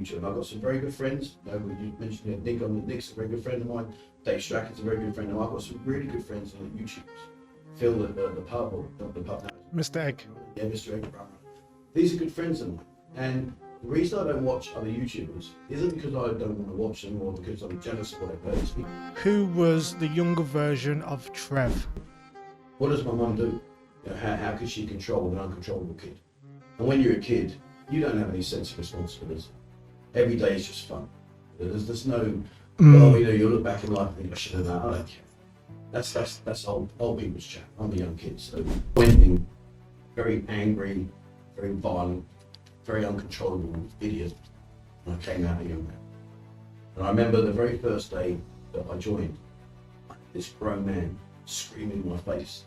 YouTube. And I've got some very good friends. You mentioned Nick. Nick's a very good friend of mine. Dave Strachan's a very good friend of mine. I've got some really good friends on YouTube. Phil, the pub, or the pub now. Mr. Egg. Yeah, Mr. Egg. These are good friends of mine. And the reason I don't watch other YouTubers isn't because I don't want to watch them or because I'm jealous of whatever. It's because Who was the younger version of Trev? what does my mum do? You know, how can she control an uncontrollable kid? And when you're a kid, you don't have any sense of responsibility. Every day is just fun. There's no, well, you know, you look back in life and think, I should have done that. I don't care. That's old people's chat. I'm a young kid, so went in very angry, very violent, very uncontrollable idiot, and I came out a young man. And I remember the very first day that I joined, this grown man screaming in my face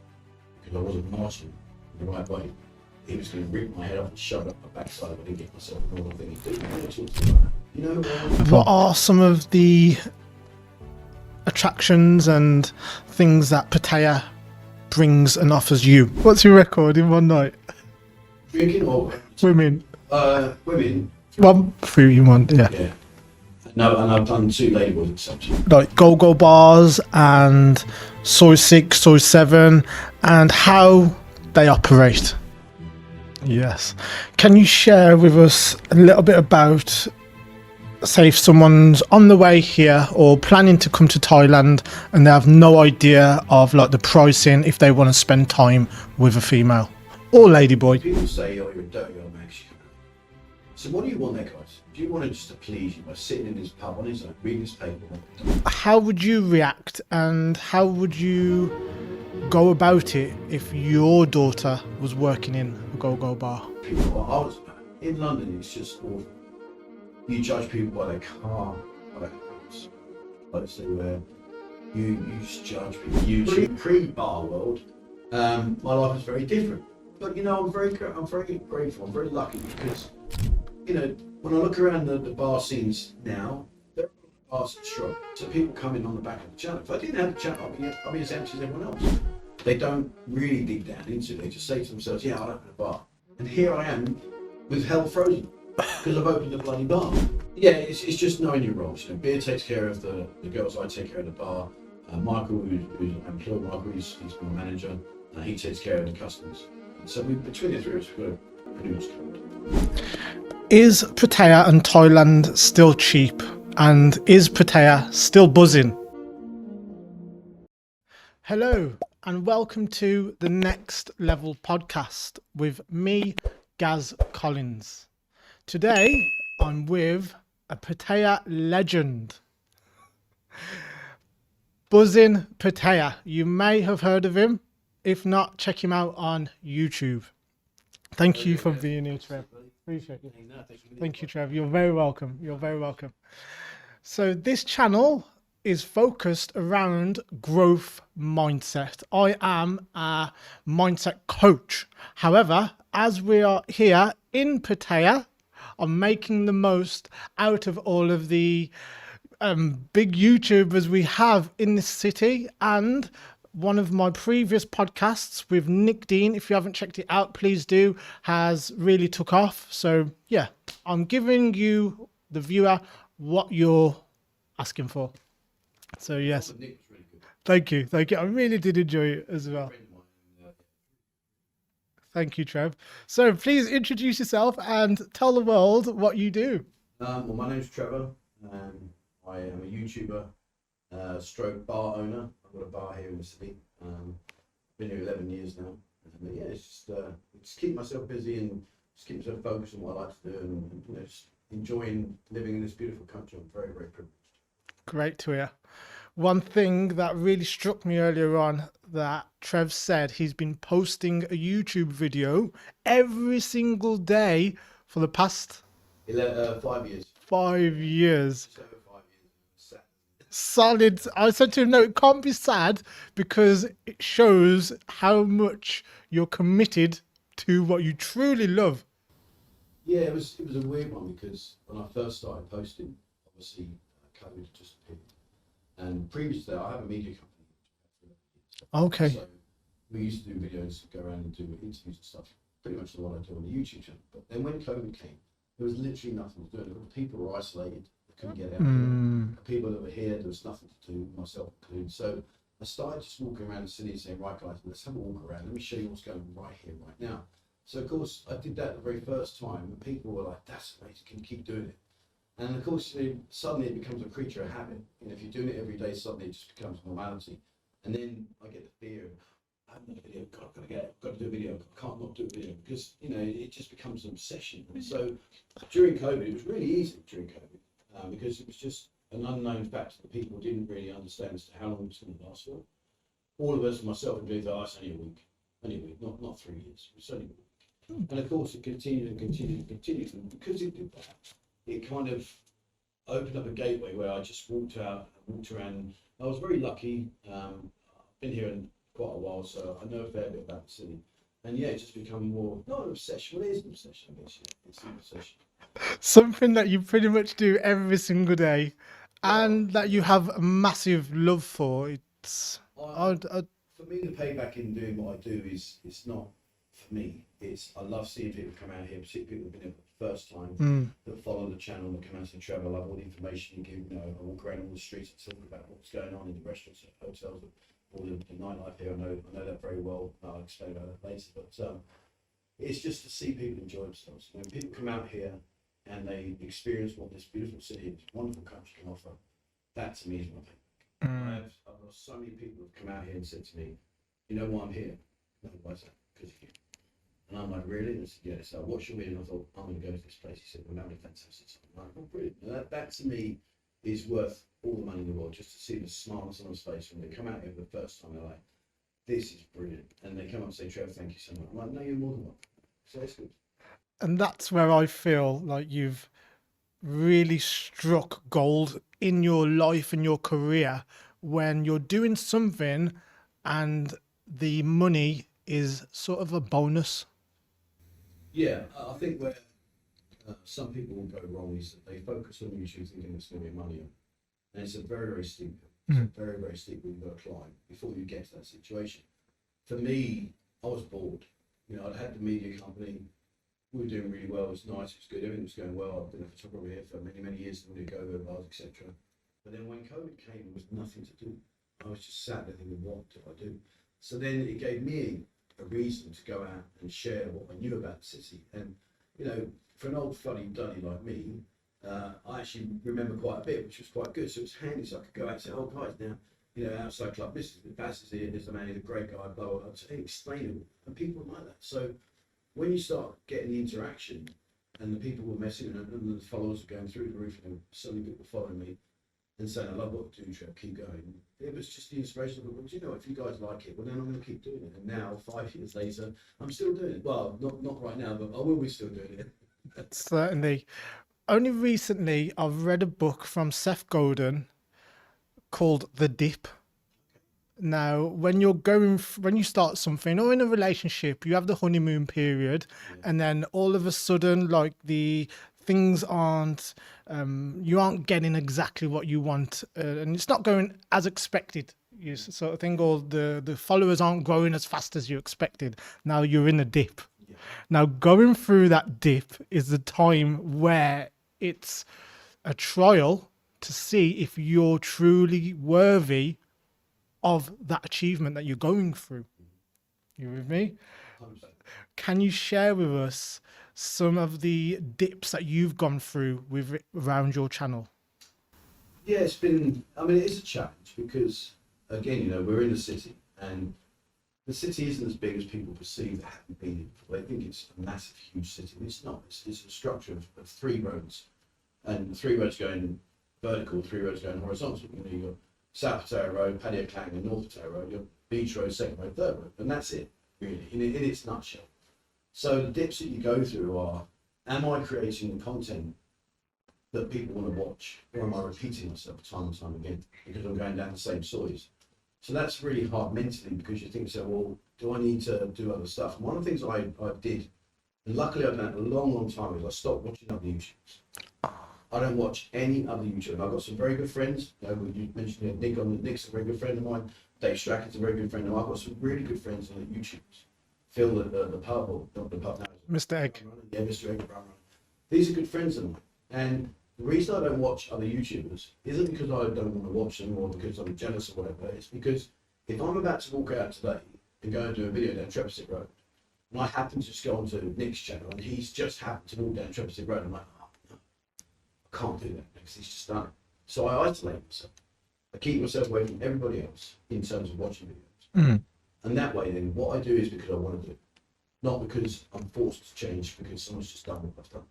because I wasn't marching in the right way. He was going to rip my head off and shove it up my backside if I didn't get myself a normal thing to do. You know, What are some of the attractions and things that Pattaya brings and offers you? What's your record in one night? drinking or Women. women. One through you want, yeah. Yeah. No, and I've done 2 ladyboys exceptions. Like go-go bars and Soy 6, Soy 7, and how they operate. Yes. Can you share with us a little bit about, say, if someone's on the way here or planning to come to Thailand and they have no idea of like the pricing if they want to spend time with a female or ladyboy? People say, oh, you're a dirty old man. So what do you want there, guys? Do you want him just to please you by sitting in his pub on his own, reading his paper? How would you react and how would you go about it if your daughter was working in a go-go bar? In London, it's just awful. You judge people by their car, by their house, clothes they wear. You just judge people. Pre-bar world, my life is very different. But you know, I'm very grateful. I'm very lucky because, you know, when I look around the bar scenes now, there are bars that struggle. So people come in on the back of the channel. If I didn't have the channel, I'd be as empty as everyone else. They don't really dig down into it. They just say to themselves, yeah, I'll open a bar. And here I am with hell frozen because I've opened a bloody bar. Yeah, it's just knowing your roles. You know, Beer takes care of the girls, I take care of the bar. Michael, who's employed Michael, he's my manager. He takes care of the customers. And so between the three of us, we've got a pretty much covered. Is Pattaya and Thailand still cheap? And is Pattaya still buzzing? Hello and welcome to the Next Level podcast with me, Gaz Collins. Today I'm with a Pattaya legend, BUZZIN Pattaya. You may have heard of him. If not, check him out on YouTube. Thank you for being here, Trev. Appreciate it. Thank you, Trev. You're very welcome. You're very welcome. So this channel is focused around growth mindset. I am a mindset coach. However, as we are here in Pattaya, I'm making the most out of all of the big YouTubers we have in this city. And one of my previous podcasts with Nick Dean, if you haven't checked it out, please do, has really took off. So yeah, I'm giving you, the viewer, what you're asking for. So yes, thank you. I really did enjoy it as well. Thank you, Trev. So please introduce yourself and tell the world what you do. Well, my name's Trevor. I am a YouTuber, stroke bar owner. I've got a bar here in the city. Been here 11 years now. And, yeah, it's just keep myself busy and just keep myself focused on what I like to do and you know, just enjoying living in this beautiful country. I'm very, very privileged. Great to hear. One thing that really struck me earlier on that Trev said he's been posting a YouTube video every single day for the past 5 years. 5 years. Just over 5 years. Solid. I said to him, no, it can't be sad because it shows how much you're committed to what you truly love. Yeah, it was a weird one because when I first started posting, obviously COVID just appeared. And previous to that, I have a media company. Okay. So we used to do videos, go around and do interviews and stuff, pretty much what I do on the YouTube channel. But then when COVID came, There was literally nothing to do. People were isolated. They couldn't get out. People that were here, there was nothing to do, myself included. So I started just walking around the city saying, right guys, let's have a walk around. Let me show you what's going on right here, right now. So of course I did that the very first time and people were like, that's amazing, can you keep doing it? And of course, suddenly it becomes a creature of habit. And if you're doing it every day, suddenly it just becomes normality. And then I get the fear of, I haven't done a video, God, I've got to do a video, I can't not do a video. Because, it just becomes an obsession. And so during COVID, it was really easy during COVID, because it was just an unknown factor that people didn't really understand as to how long it was going to last for. All of us, myself included, it's only a week, not 3 years, it's only a week. And of course, it continued and continued and continued. And because it did that, it kind of opened up a gateway where I just walked around. I was very lucky. I've been here in quite a while, so I know a fair bit about the city. And yeah, it's just become more, not an obsession, well, it is an obsession, I guess, yeah. It's an obsession. Something that you pretty much do every single day and that you have a massive love for. It's... For me, the payback in doing what I do is not for me. I love seeing people come out here, particularly people who've been here for the first time, that follow the channel, that come out to travel. I love all the information you give. I walk around all the streets and talk about what's going on in the restaurants, hotels, all the nightlife here. I know that very well. I'll explain about that later. But it's just to see people enjoy themselves. When people come out here and they experience what this beautiful city, this wonderful country can offer, that to me is one thing. I've got so many people who've come out here and said to me, you know why I'm here? No, why is that? Because of you. And I'm like, really? And I said, yeah. So I watched your video and I thought, I'm going to go to this place. He said, well, that'd be fantastic. So I'm like, oh, brilliant. And that to me is worth all the money in the world, just to see the smiles on his face when they come out here for the first time. They're like, this is brilliant. And they come up and say, Trevor, thank you so much. I'm like, no, you're more than welcome. So it's good. And that's where I feel like you've really struck gold in your life and your career, when you're doing something and the money is sort of a bonus. Yeah, I think where some people will go wrong is that they focus on YouTube thinking it's going to be money on. And it's a very, very steep hill. It's a very, very steep hill you've got to climb before you get to that situation. For me, I was bored. I'd had the media company. We were doing really well. It was nice. It was good. Everything was going well. I've been a photographer here for many, many years. We go over bars, etc. But then when COVID came, there was nothing to do. I was just sat there thinking, what do I do? So then it gave me a reason to go out and share what I knew about the city. And, for an old funny dunny like me, I actually remember quite a bit, which was quite good. So it was handy, so I could go out and say, oh guys, now, outside club, Buzz is here, there's a man, he's a great guy, blah, blah, blah. And explain it. And people like that. So when you start getting the interaction and the people were messing and the followers were going through the roof, and so many people following me and saying, I love what you do, Trev, keep going. It was just the inspiration of, well, if you guys like it, well, then I'm going to keep doing it. And now, 5 years later, I'm still doing it. Well, not right now, but I will be still doing it. Certainly. Only recently, I've read a book from Seth Godin called The Dip. Now, when you start something or in a relationship, you have the honeymoon period, and then all of a sudden, like the things you aren't getting exactly what you want, and it's not going as expected. You sort of think, or the followers aren't growing as fast as you expected. Now you're in a dip. Yeah. Now going through that dip is the time where it's a trial to see if you're truly worthy of that achievement that you're going through. You with me? 100%. Can you share with us some of the dips that you've gone through around your channel? Yeah, it is a challenge because, again, we're in the city and the city isn't as big as people perceive that haven't been in before. They think it's a massive, huge city. It's not. It's a structure of 3 roads, and 3 roads going vertical, 3 roads going horizontal. You've got South Pattaya Road, Pattaya and North Pattaya Road, your Beach Road, Second Road, Third Road, and that's it, really, in its nutshell. So the dips that you go through are, am I creating content that people want to watch, or am I repeating myself time and time again because I'm going down the same soils? So that's really hard mentally, because you think, well, do I need to do other stuff? And one of the things I did, and luckily I've done it a long, long time, is I stopped watching other YouTubers. I don't watch any other YouTuber. I've got some very good friends. You mentioned Nick's a very good friend of mine. Dave Strachan's a very good friend of mine. I've got some really good friends on YouTubers. Phil, the pub, or not the pub now. Mr. Egg. Yeah, Mr. Egg. These are good friends of mine. And the reason I don't watch other YouTubers isn't because I don't want to watch them or because I'm jealous or whatever. It's because if I'm about to walk out today and go and do a video down Trepasset Road, and I happen to just go onto Nick's channel and he's just happened to walk down Trepasset Road, I'm like, oh, no, I can't do that because he's just done it. So I isolate myself. I keep myself away from everybody else in terms of watching videos. Mm. And that way then, what I do is because I want to do it, not because I'm forced to change because someone's just done what I've done.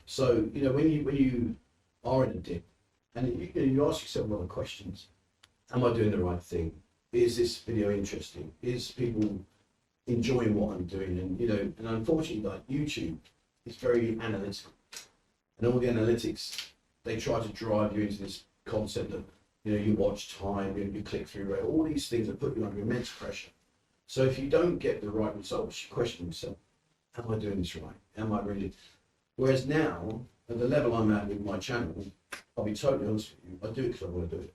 So, you know, when you are in a dip, and you ask yourself a lot of questions, am I doing the right thing? Is this video interesting? Is people enjoying what I'm doing? And, you know, and unfortunately, like YouTube is very analytical. And all the analytics, they try to drive you into this concept that, you know, you watch time, you click through rate, all these things that put you under immense pressure. So if you don't get the right results, you question yourself, am I doing this right? Am I really? Whereas now, at the level I'm at with my channel, I'll be totally honest with you, I do it because I want to do it.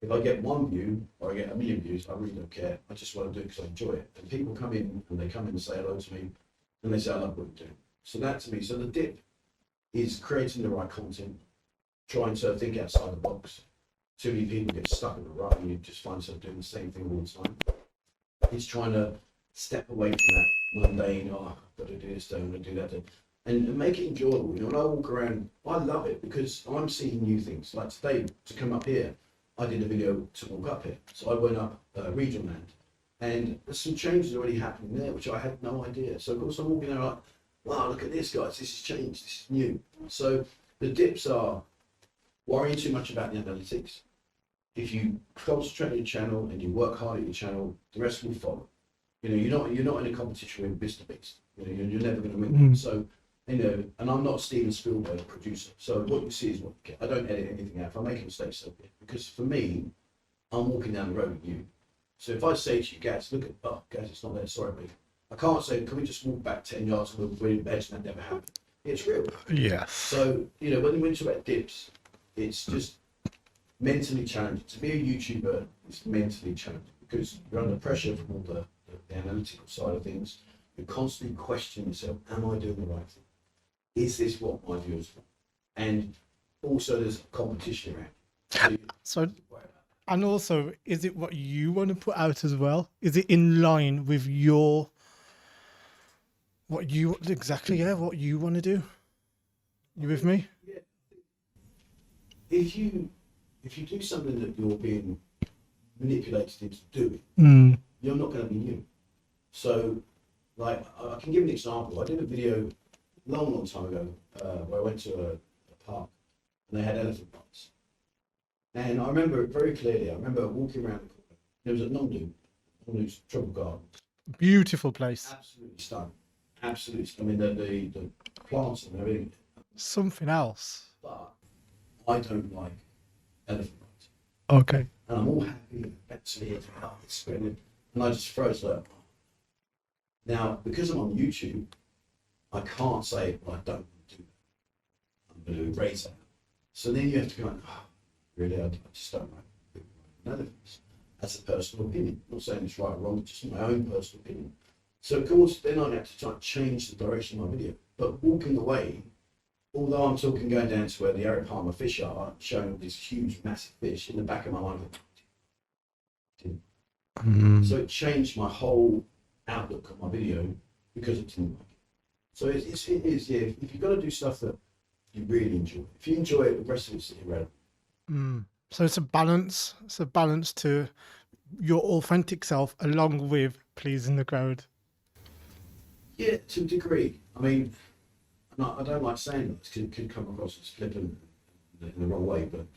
If I get 1 view or I get 1 million views, I really don't care. I just want to do it because I enjoy it. And people come in and they come in and say hello to me and they say, I love what you're doing. So that to me, so the dip is creating the right content, trying to think outside the box. Too many people get stuck in a rut and you just find yourself doing the same thing all the time. It's trying to step away from that mundane, oh, I've got to do this, don't want to do that. And make it enjoyable. You know, when I walk around, I love it because I'm seeing new things. Like today, to come up here, I did a video to walk up here. So I went up Regional Land, and there's some changes already happening there, which I had no idea. So of course I'm walking there like, wow, look at this, guys, this has changed, this is new. So the dips are worrying too much about the analytics. If you concentrate on your channel and you work hard at your channel, the rest will follow. You know, you're not in a competition with Mr. Beast. You know, you're never going to win. So, you know, and I'm not Steven Spielberg producer. So what you see is what you get. I don't edit anything out. If I make a mistake, so be it. Because for me, I'm walking down the road with you. So if I say to you, Gaz, look at, oh, Gaz, it's not there, sorry, mate. I can't say, can we just walk back 10 yards and we're in bed and that never happened. It's real. Yes. So, you know, when we talk about dips, it's just mentally challenging. To be a YouTuber, it's mentally challenging because you're under pressure from all the analytical side of things. You're constantly questioning yourself, am I doing the right thing? Is this what my viewers want? And also there's competition around. So, and also, is it what you want to put out as well? Is it in line with your, what you want to do? You with me? Yeah. If you do something that you're being manipulated into doing, you're not going to be you. So, like, I can give an example. I did a video long time ago where I went to a park and they had elephant rides. And I remember it very clearly. I remember walking around the corner. It was at Nondu's Tropical Gardens. Beautiful place. Absolutely stunning. Absolutely. I mean, the plants and everything. Something else. But I don't like elephant rides. Okay. And I'm all happy, actually, it's spreading. And I just froze like, now, because I'm on YouTube, I can't say, well, I don't want to do that. I'm going to erase that. So then you have to go, oh, really, I just don't like elephants. That's a personal opinion. I'm not saying it's right or wrong, it's just my own personal opinion. So of course, then I have to try and change the direction of my video. But walking away, although I'm talking going down to where the Eric Palmer fish are, showing this huge, massive fish, in the back of my mind, so it changed my whole outlook on my video because it didn't like it. So it is, yeah, if you've got to do stuff that you really enjoy, if you enjoy it, the rest of it's irrelevant. So it's a balance. It's a balance to your authentic self along with pleasing the crowd. Yeah, to a degree. I mean, I don't like saying that because it could come across as flippant in the wrong way, but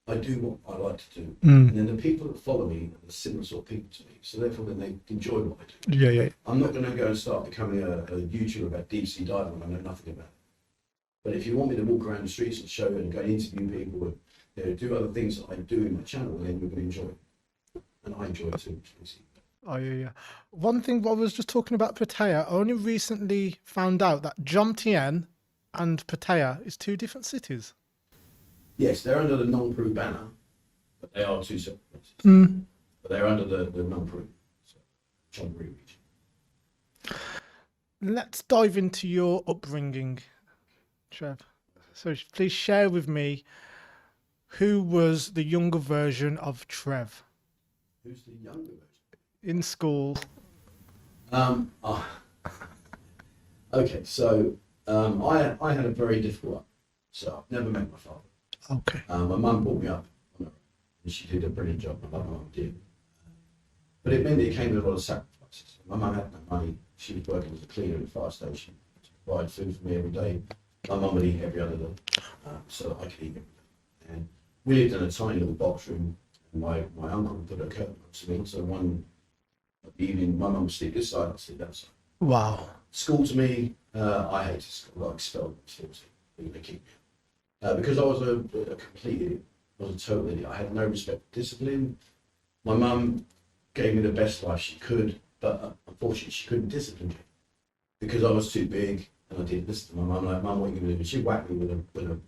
I do what I like to do. And then the people that follow me are similar sort of people to me, so therefore then they enjoy what I do. Yeah. I'm not going to go and start becoming a YouTuber about deep sea diving when I know nothing about it. But if you want me to walk around the streets and show it and go and interview people and, you know, do other things that I do in my channel, then you're going to enjoy it. And I enjoy it too. Oh, yeah. One thing I was just talking about Pattaya, I only recently found out that Jomtien and Pattaya is 2 different cities. Yes, they're under the non-Peru banner, but they are 2 separate places. But they're under the non-Peru, so Chonburi region. Let's dive into your upbringing. Trev. So please share with me who was the younger version of Trev Who's the younger version? in school? Oh, okay, so I had a very difficult life. So I've never met my father. Okay. My mum brought me up on her own, and she did a brilliant job. My mum did. But it meant that it came with a lot of sacrifices. My mum had no money. She was working as a cleaner at the fire station to provide food for me every day. My mum would eat every other day, so that I could eat every day. And we lived in a tiny little box room, and my uncle put a curtain on me. So one evening, my mum would sleep this side, I'd sleep that side. Wow. School to me, I hated school. I got expelled from school. They kicked me out. Because I was a complete idiot. I was a total idiot. I had no respect for discipline. My mum gave me the best life she could, but unfortunately she couldn't discipline me because I was too big and I didn't listen to my mum. Like, Mum, what are you going to do? She'd whack me with a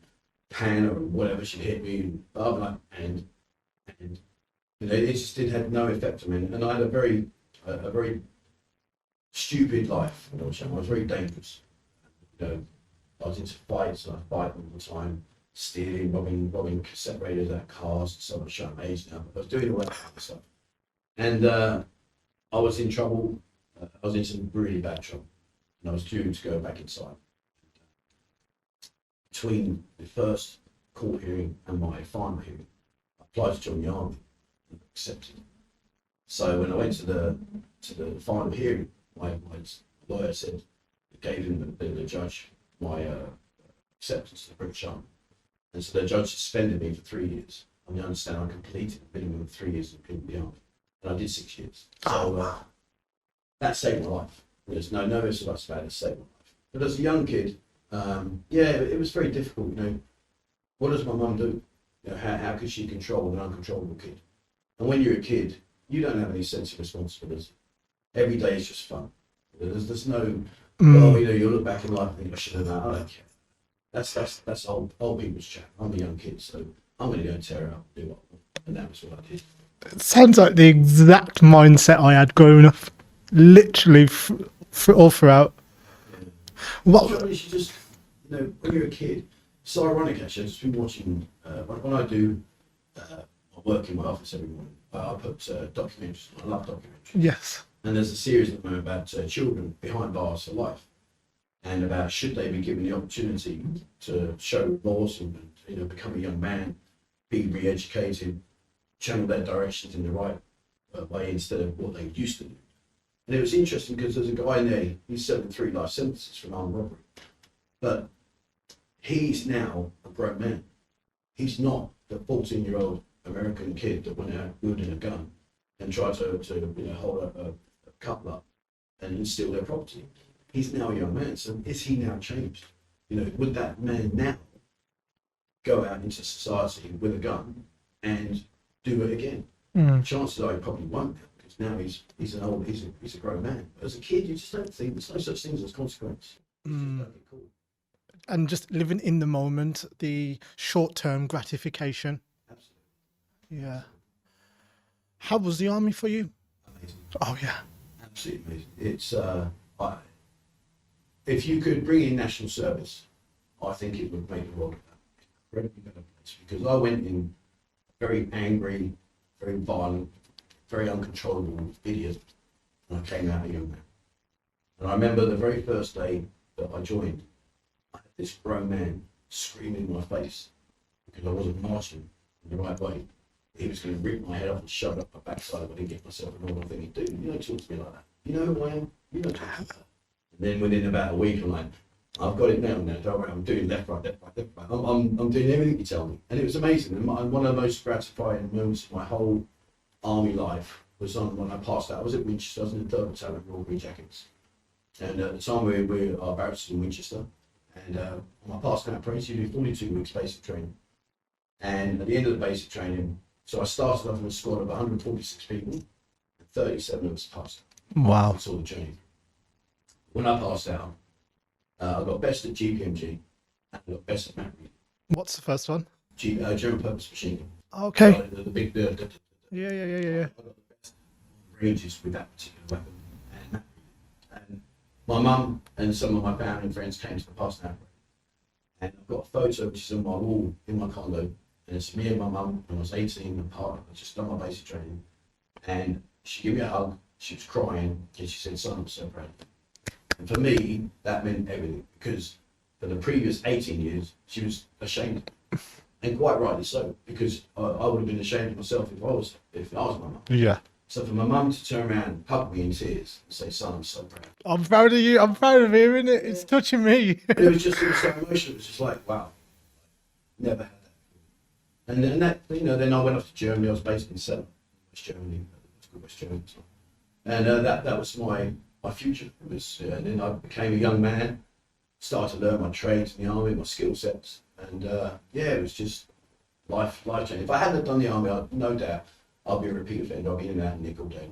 pan or whatever. She'd hit me, and I'd be like, and you know, it just had no effect on me. And I had a very stupid life. I was very dangerous. You know, I was into fights, and I fight all the time, stealing, robbing cassette radios out of cars. So much showing my age now, but I was doing all that kind of stuff. And I was in trouble. I was in some really bad trouble, and I was due to go back inside. Between the first court hearing and my final hearing, I applied to join the army and accepted. So when I went to the final hearing, my lawyer said, gave him the judge my acceptance to the British Army, and so the judge suspended me for 3 years. I understand I completed a minimum of 3 years in the army. And I did 6 years. So that saved my life. There's no ifs or buts about it, it saved my life. But as a young kid, it was very difficult. You know, what does my mum do? You know, how could she control an uncontrollable kid? And when you're a kid, you don't have any sense of responsibility. Every day is just fun. There's no, well, you know, you look back in life and think, I should have done that. I don't care. That's old people's chat. I'm a young kid, so I'm going to go and tear it up and do what I want. And that was what I did. It sounds like the exact mindset I had growing up, literally all throughout. Yeah. What? You just, you know, when you're a kid, it's ironic actually. I've just been watching, when I do work in my office every morning, I put documentaries. I love documentaries. Yes. And there's a series at the moment about children behind bars for life, and about should they be given the opportunity to show remorse and you know, become a young man, be re-educated, channel their directions in the right way instead of what they used to do. And it was interesting because there's a guy in there, he's serving 3 life sentences for armed robbery. But he's now a grown man. He's not the 14-year-old American kid that went out wielding a gun and tried to you know, hold a couple up and steal their property. He's now a young man. So is he now changed? You know, would that man now go out into society with a gun and do it again? Chances are he probably won't, because now he's a grown man. But as a kid, you just don't think there's no such things as consequence. Cool. And just living in the moment, the short-term gratification. Absolutely. Yeah. How was the army for you? Amazing. Oh yeah. Absolutely amazing. It's if you could bring in national service, I think it would make the world an incredibly better place, because I went in very angry, very violent, very uncontrollable idiot, and I came out a young man. And I remember the very first day that I joined, I had this grown man screaming in my face because I wasn't marching in the right way. He was going to rip my head off and shove it up my backside if I didn't get myself a normal thing to do. You don't talk to me like that. You know who I am? You don't talk to me like that. And then within about a week, I'm like, I've got it now. Don't worry, I'm doing left, right, left, right, left, right. I'm doing everything you tell me. And it was amazing. And one of the most gratifying moments of my whole army life was on when I passed out. I was at Winchester. I was in the 3rd Battalion Royal Green Jackets. And at the time, our barracks in Winchester. And on my passing out parade, you do 42 weeks basic training. And at the end of the basic training, so I started off in a squad of 146 people, and 37 of us passed. Wow. That's all the training. When I passed out, I got best at GPMG, and I got best at map reading. What's the first one? General purpose machine gun. Okay. The big, yeah. Yeah. I got the best ranges with that particular weapon and map reading. And my mum and some of my family and friends came to the passing out parade. And I've got a photo which is on my wall in my condo, and it's me and my mum when I was 18 apart. I just done my basic training, and she gave me a hug. She was crying, and she said, "Son, I'm so proud of you." And for me, that meant everything, because for the previous 18 years, she was ashamed, and quite rightly so, because I would have been ashamed of myself if I was my mum. Yeah. So for my mum to turn around, hug me in tears, and say, "Son, I'm so proud." I'm proud of you. I'm proud of hearing it. It's touching me. It was so emotional. It was just like, wow, never had that. And that, then I went off to Germany. I was based in Celle, West Germany, West Germany. And that was my future. It was, and then I became a young man, started to learn my trades in the army, my skill sets, and it was just life changing. If I hadn't done the army, no doubt I'll be a repeat offender. I'll be in and out of Nick all day.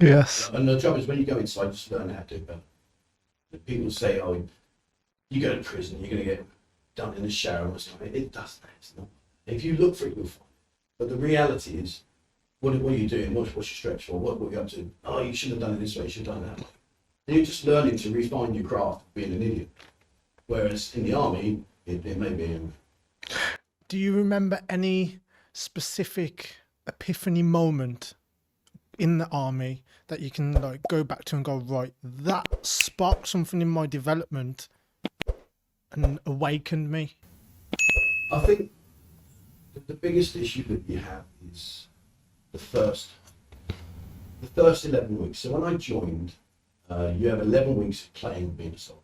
Yes. And the trouble is, when you go inside, just learn how to do it better. People say, "Oh, you go to prison, you're going to get dumped in the shower," or something. It doesn't. It's not. If you look for it, you'll find it. But the reality is, what are you doing? What's your stretch for? What are you up to? "Oh, you should have done it this way. You should have done it that way." And you're just learning to refine your craft of being an idiot. Whereas in the army, it may be. Do you remember any specific epiphany moment in the army that you can like go back to and go, right, that sparked something in my development and awakened me? I think the biggest issue that you have is the first 11 weeks. So when I joined, you have 11 weeks of playing being a soldier.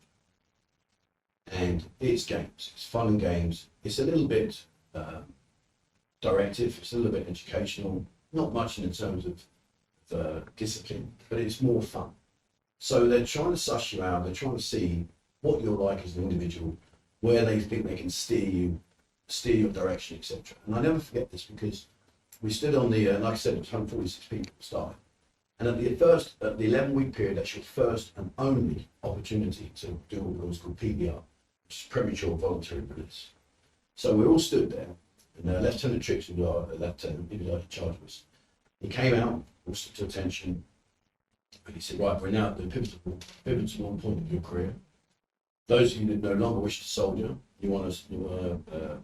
And it's games, it's fun and games. It's a little bit directive, it's a little bit educational, not much in terms of discipline, but it's more fun. So they're trying to suss you out, they're trying to see what you're like as an individual, where they think they can steer your direction, etc. And I never forget this, because we stood on the, like I said, it was 146 people started. And at the 11-week period, that's your first and only opportunity to do what was called PVR, which is premature voluntary release. So we all stood there, and Lieutenant Trix, who was our lieutenant, he was in charge of us. He came out, all stood to attention, and he said, "Right, we're now at the pivotal point of your career. Those of you that no longer wish to soldier, you want to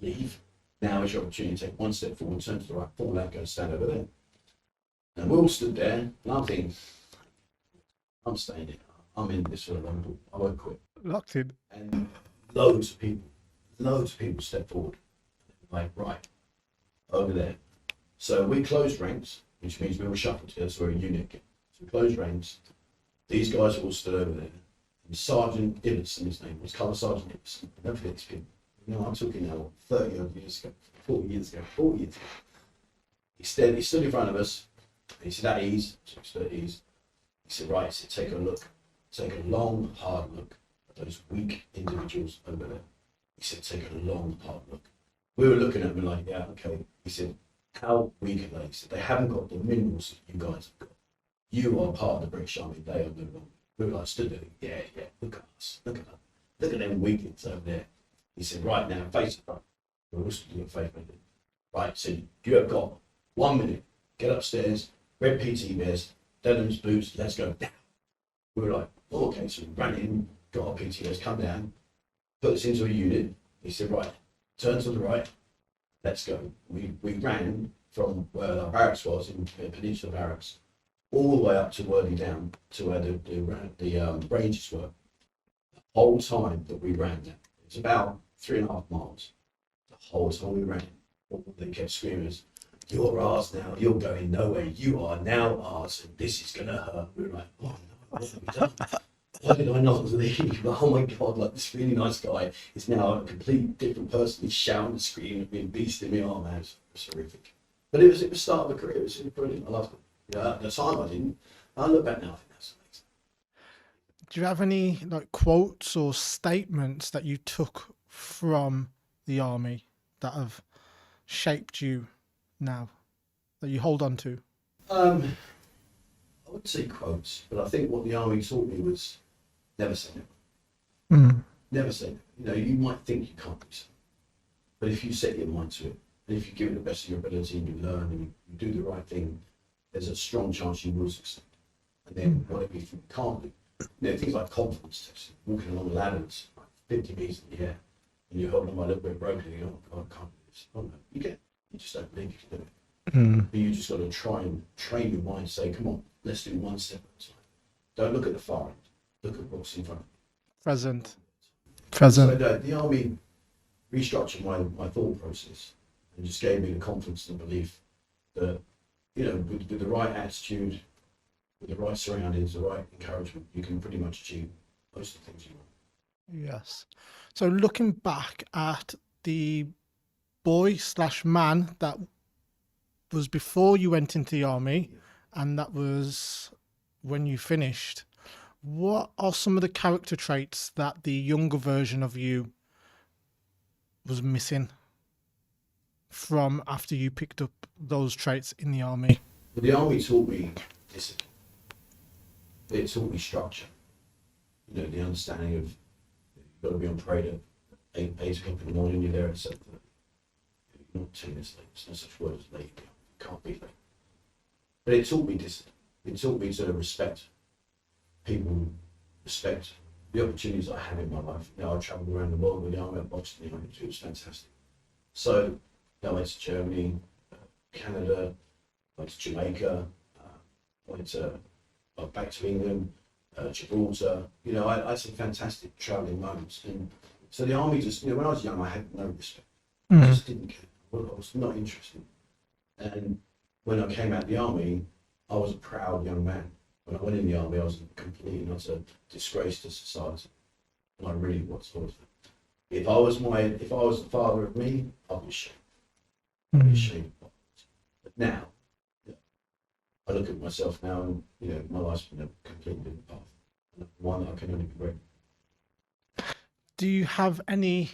leave, now is your opportunity to take one step forward, turn to the right, fall out, go and stand over there." And we all stood there, and I'm thinking, I'm staying in. I'm in this for a long haul. I won't quit. Locked in. And loads of people stepped forward. Like, right, over there. So we closed ranks, which means we were shuffled together, so we're a unit. So we closed ranks. These guys all stood over there. And Sergeant Ibbotson, his name was, Colour Sergeant Ibbotson. Don't forget these people. I'm talking now, 30 odd years ago, 40 years ago. He stood in front of us. He said, "At ease," so we stood at ease. He said, "Right," he said, "take a look. Take a long, hard look at those weak individuals over there." He said, "Take a long, hard look." We were looking at them like, "Yeah, okay." He said, "How weak are they?" He said, "They haven't got the minerals that you guys have got. You are part of the British Army, they are no longer." We were like, stood there, "Yeah, look at us, look at them. Look at them weaklings over there." He said, "Right now, face the front." We're all stood at face it. "Right, so you have got 1 minute. Get upstairs, red PT vest, Denham's boots, let's go." We were like, "Oh, okay." So we ran in, got our PT vest, come down, put us into a unit. He said, "Right, turn to the right, let's go." We ran from where our barracks was, in Peninsula Barracks, all the way up to Worthy Down, to where the Rangers were. The whole time that we ran, it's about 3.5 miles. The whole time we ran, all they kept screaming is, "You're ours now, you're going nowhere, you are now ours, and this is going to hurt." We were like, "Oh no, what have we done? Why did I not leave? Oh my God, like this really nice guy is now a complete different person. He's shouting and screaming, being beast in me." Oh man, it was horrific. But it was the start of a career, it was brilliant, I loved it. Yeah, at the time I didn't. I look back now, I think that's amazing. Do you have any like quotes or statements that you took from the army that have shaped you now, that you hold on to? I wouldn't say quotes, but I think what the army taught me was never say never. Never say never. You might think you can't do something, but if you set your mind to it, and if you give it the best of your ability and you learn and you do the right thing, there's a strong chance you will succeed. And then whatever you think you can't do, things like confidence tests, walking along ladders, like 50 meters in the air, and you're holding on a little bit broken, you go, oh, I can't do this. Oh no, you just don't believe you can do it. But you just got to try and train your mind, say, come on, let's do one step at a time. Don't look at the far end, look at what's in front of you. Present. So the army restructured my thought process and just gave me the confidence and belief that, you know, with the right attitude, with the right surroundings, the right encouragement, you can pretty much achieve most of the things you want. Yes. So looking back at the boy/man that was before you went into the army, and that was when you finished, what are some of the character traits that the younger version of you was missing from after you picked up those traits in the army? But the army taught me discipline. It taught me structure. You know, the understanding of you've got to be on parade at 8 o'clock in the morning, you're there at 7:30. You're not 2 minutes late. There's no such word as late. You can't be late. But it taught me discipline. It taught me to respect people, respect the opportunities I have in my life. You know, I travelled around the world with the army. I boxed in the army. It was fantastic. So, you know, I went to Germany, Canada, went to Jamaica, went to back to England, Gibraltar. You know, I had some fantastic travelling moments. And so the army just, you know, when I was young, I had no respect. I just didn't care. I was not interested. And when I came out of the army, I was a proud young man. When I went in the army, I was a complete and utter disgrace to society. And I really was. If I was the father of me, I'd be ashamed. I'd be ashamed. But now, I look at myself now, and you know, my life's been a completely different path, and one that I can only be grateful. Do you have any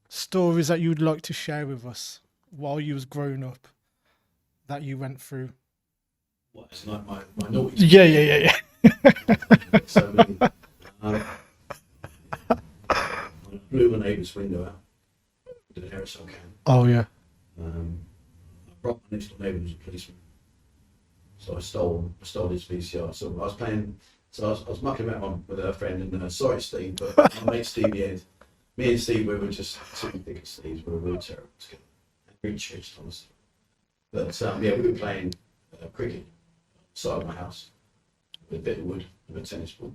stories that you would like to share with us while you was growing up that you went through? What, it's like my naughty. Yeah. So many. I blew my neighbour's window out with an aerosol can. Oh yeah. I brought my next door neighbour was a policeman. So I stole his VCR. So I was playing. So I was mucking about with her friend, and sorry, Steve, but my mate Steve, me and Steve, we were just too thick as thieves. We were really terrible together. Really changed, honestly. But yeah, we were playing cricket outside my house with a bit of wood, with a tennis ball.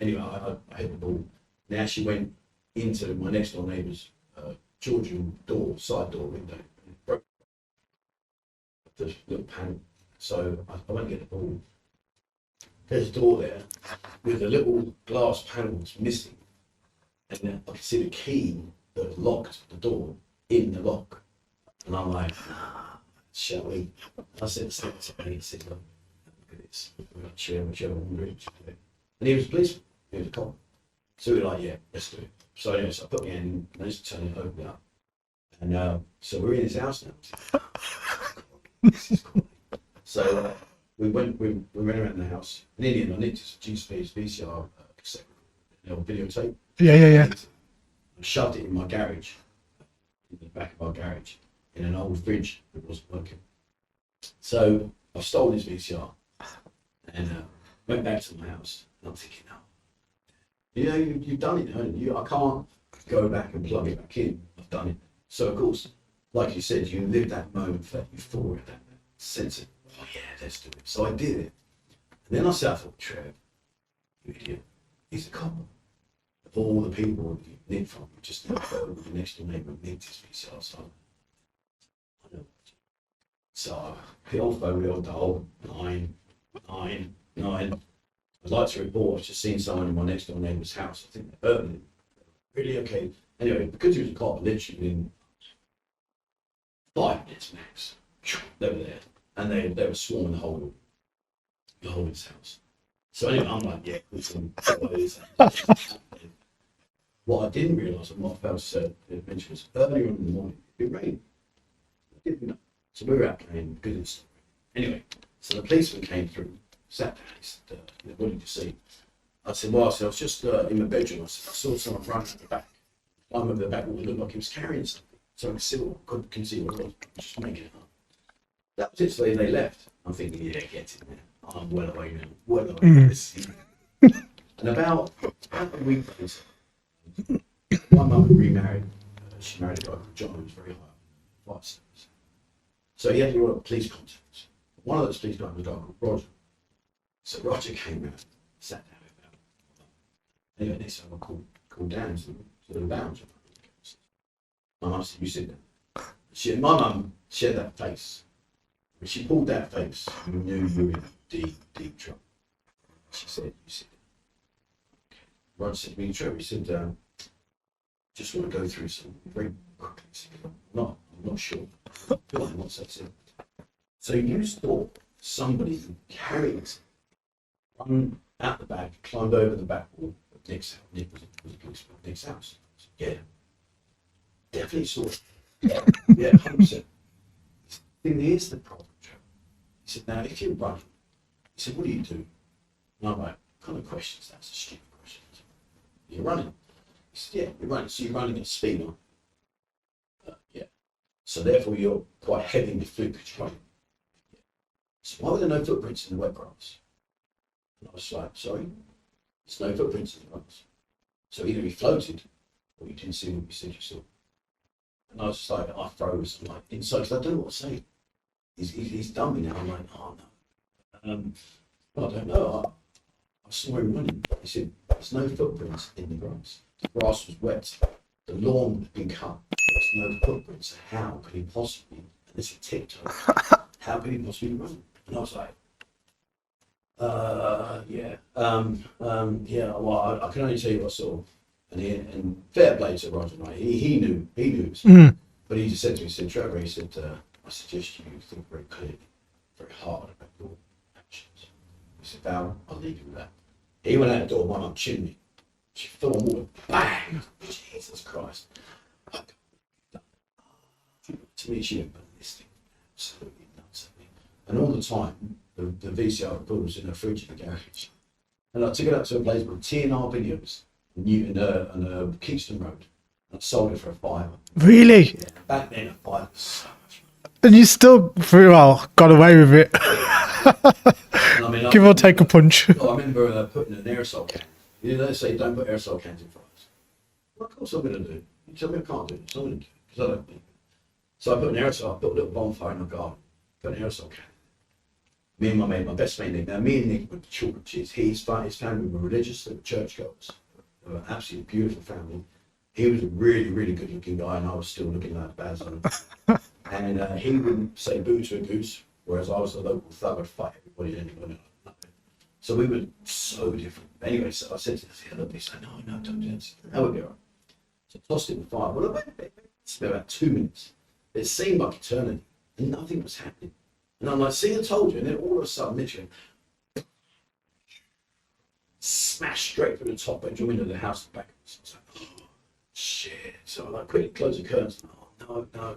Anyway, I hit the ball. And it actually went into my next door neighbour's Georgian side door window, and it broke the little panel. So I went to get the ball. There's a door there with a little glass panel that's missing, and then I could see the key that locked the door in the lock. And I'm like, shall we? I said to me, look at this. We're not sure whichever one we're doing. And he was a policeman. He was a cop. So we were like, yeah, let's do it. So anyway, so I put my hand in, managed to turn it, open it up. And so we're in his house now. This is cool. So we went around the house, and in the end I nicked his VCR cassette, videotape. Yeah. I shoved it in my garage, in the back of our garage, in an old fridge that wasn't working. So I stole his VCR and went back to my house, and I'm thinking, no, you know, you've done it, haven't you? I can't go back and plug it back in. I've done it. So of course, like you said, you live that moment, that euphoria, that sense of, oh yeah, let's do it. So I did it. And then I thought, Trev, you idiot, he's a cop. Of all the people you nicked from, you just never go with the next door neighbour and nicked his VCR. So the old phone, the old dial, 999. I'd like to report, I've just seen someone in my next door neighbour's house. I think they're burning it. Really okay. Anyway, because he was a cop, literally in 5 minutes max, they were there. And they were swarming the whole of his house. So anyway, I'm like, yeah, listen, what I didn't realise, and what I failed to mention, was earlier in the morning, it rained. I didn't know. So we were out playing because it's anyway. So the policeman came through, sat down. He said, "What did you see?" I said, "Well, I was just in my bedroom. I said, I saw someone running at the back. I'm over the back wall. It looked like he was carrying something. So I couldn't see what it was. Just making it up." That was it. So they left. I'm thinking, yeah, get in there. I'm well away now. Well away from this. And about a week later, my mum had remarried. she married a guy called John who was very high up. So he had a lot of police contacts. One of those police guys was a guy called Roger. So Roger came round, sat down with him. Anyway, next time I called down to the lounge. My mum said, you sit down. My mum, she had that face. When she pulled that face, you knew you were in deep, deep trouble. She said, you sit down. Okay. Roger said, me and Trevor, he said, just want to go through some very quickly. I'm not sure. What's that said? So you thought somebody carried, run out the back, climbed over the back wall of Nick's house. Nick was a policeman at Nick's house. I said, yeah. Definitely saw it. Yeah, 100%. Here's the problem, Trevor. He said, now if you're running, he said, what do you do? And I'm like, what kind of questions? That's a stupid question. You're running. He said, yeah, you're running. So you're running at speed, aren't you? Yeah. So therefore you're quite heavy in the fluid because you're running. Yeah. So why were there no footprints in the wet grass? And I was like, sorry? There's no footprints in the grass. So either he floated or you didn't see what you said you saw. And I was just like, I froze. I'm like, inside, because I don't know what to say. He's done me now. I'm like, oh no. Well, I don't know. I saw him running. He said, there's no footprints in the grass. The grass was wet. The lawn had been cut. There was no footprints. So how could he possibly, and this is tiptoe, how could he possibly run? And I was like, yeah. Yeah, well, I can only tell you what I saw. And fair play to Roger, right? He knew it was, but he just said to me, he said, Trevor, he said, I suggest you think very clearly, very hard about your actions. He said, Val, I'll leave you with that. He went out the door, my mum chimney. She fell on water, bang! Jesus Christ. To me, she went, but this thing absolutely nuts at me. And all the time, the VCR recorder was in her fridge in the garage. And I took it up to a place with TNR videos. On Kingston Road. I sold it for $5. Really? Yeah, back then, $5 was so much. And you still pretty well got away with it. I mean, Give or take a punch. I remember putting an aerosol can. You know, they say don't put aerosol cans in fries. Well, of course I'm going to do. You tell me I can't do it, so I'm going to do it because I don't believe it. So I put an aerosol. I built a little bonfire in my garden. Put an aerosol can. Me and my mate, my best mate Nick. Now me and Nick were children. His family were religious. They were churchgoers. They were an absolutely beautiful family. He was a really, really good looking guy and I was still looking like a bad son. And he wouldn't say boo to a goose, whereas I was a local thug, I'd fight everybody and anybody. So we were so different. Anyway, so I said to him, look, he said, no, don't do that. That would be all right. So I tossed it in the fire. Well, it's been about 2 minutes. It seemed like eternity and nothing was happening. And I'm like, see, I told you. And then all of a sudden, literally, smashed straight through the top bedroom window of the house at the back of us. I was like, oh, shit. So I like quickly closed the curtains. Oh, no.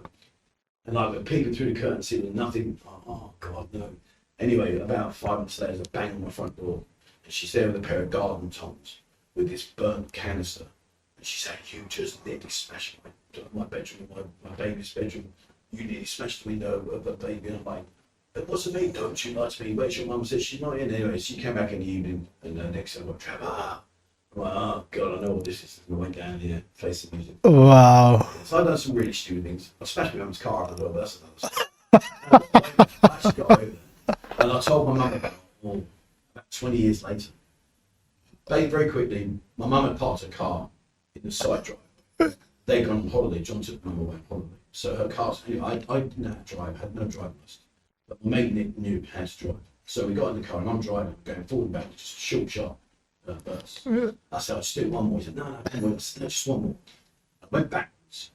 And I like peeping through the curtains, seeing nothing. Oh, God, no. Anyway, about 5 minutes later, there's a bang on my front door. And she's there with a pair of garden tongs with this burnt canister. And she said, you just nearly smashed my bedroom, my baby's bedroom. You nearly smashed the window of the baby. And I'm like, it wasn't me, don't you like me? Where's your mum? Said she's not in. Anyway, she came back in the evening and next time I got Trevor. I'm like, oh God, I know what this is. And I went down here, facing music. Wow. So I've done some really stupid things. I smashed my mum's car up as well, but that's another story. I actually got over there. And I told my mum about it about 20 years later. Very quickly, my mum had parked her car in the side drive. They'd gone on holiday. John took mum away on holiday. So her car, anyway, I didn't know how to drive, had no driving license. But my mate Nick knew how to drive. So we got in the car and I'm driving, going forward and back, just a short, sharp burst. I said, I'll just do one more. He said, no, just one more. I went backwards.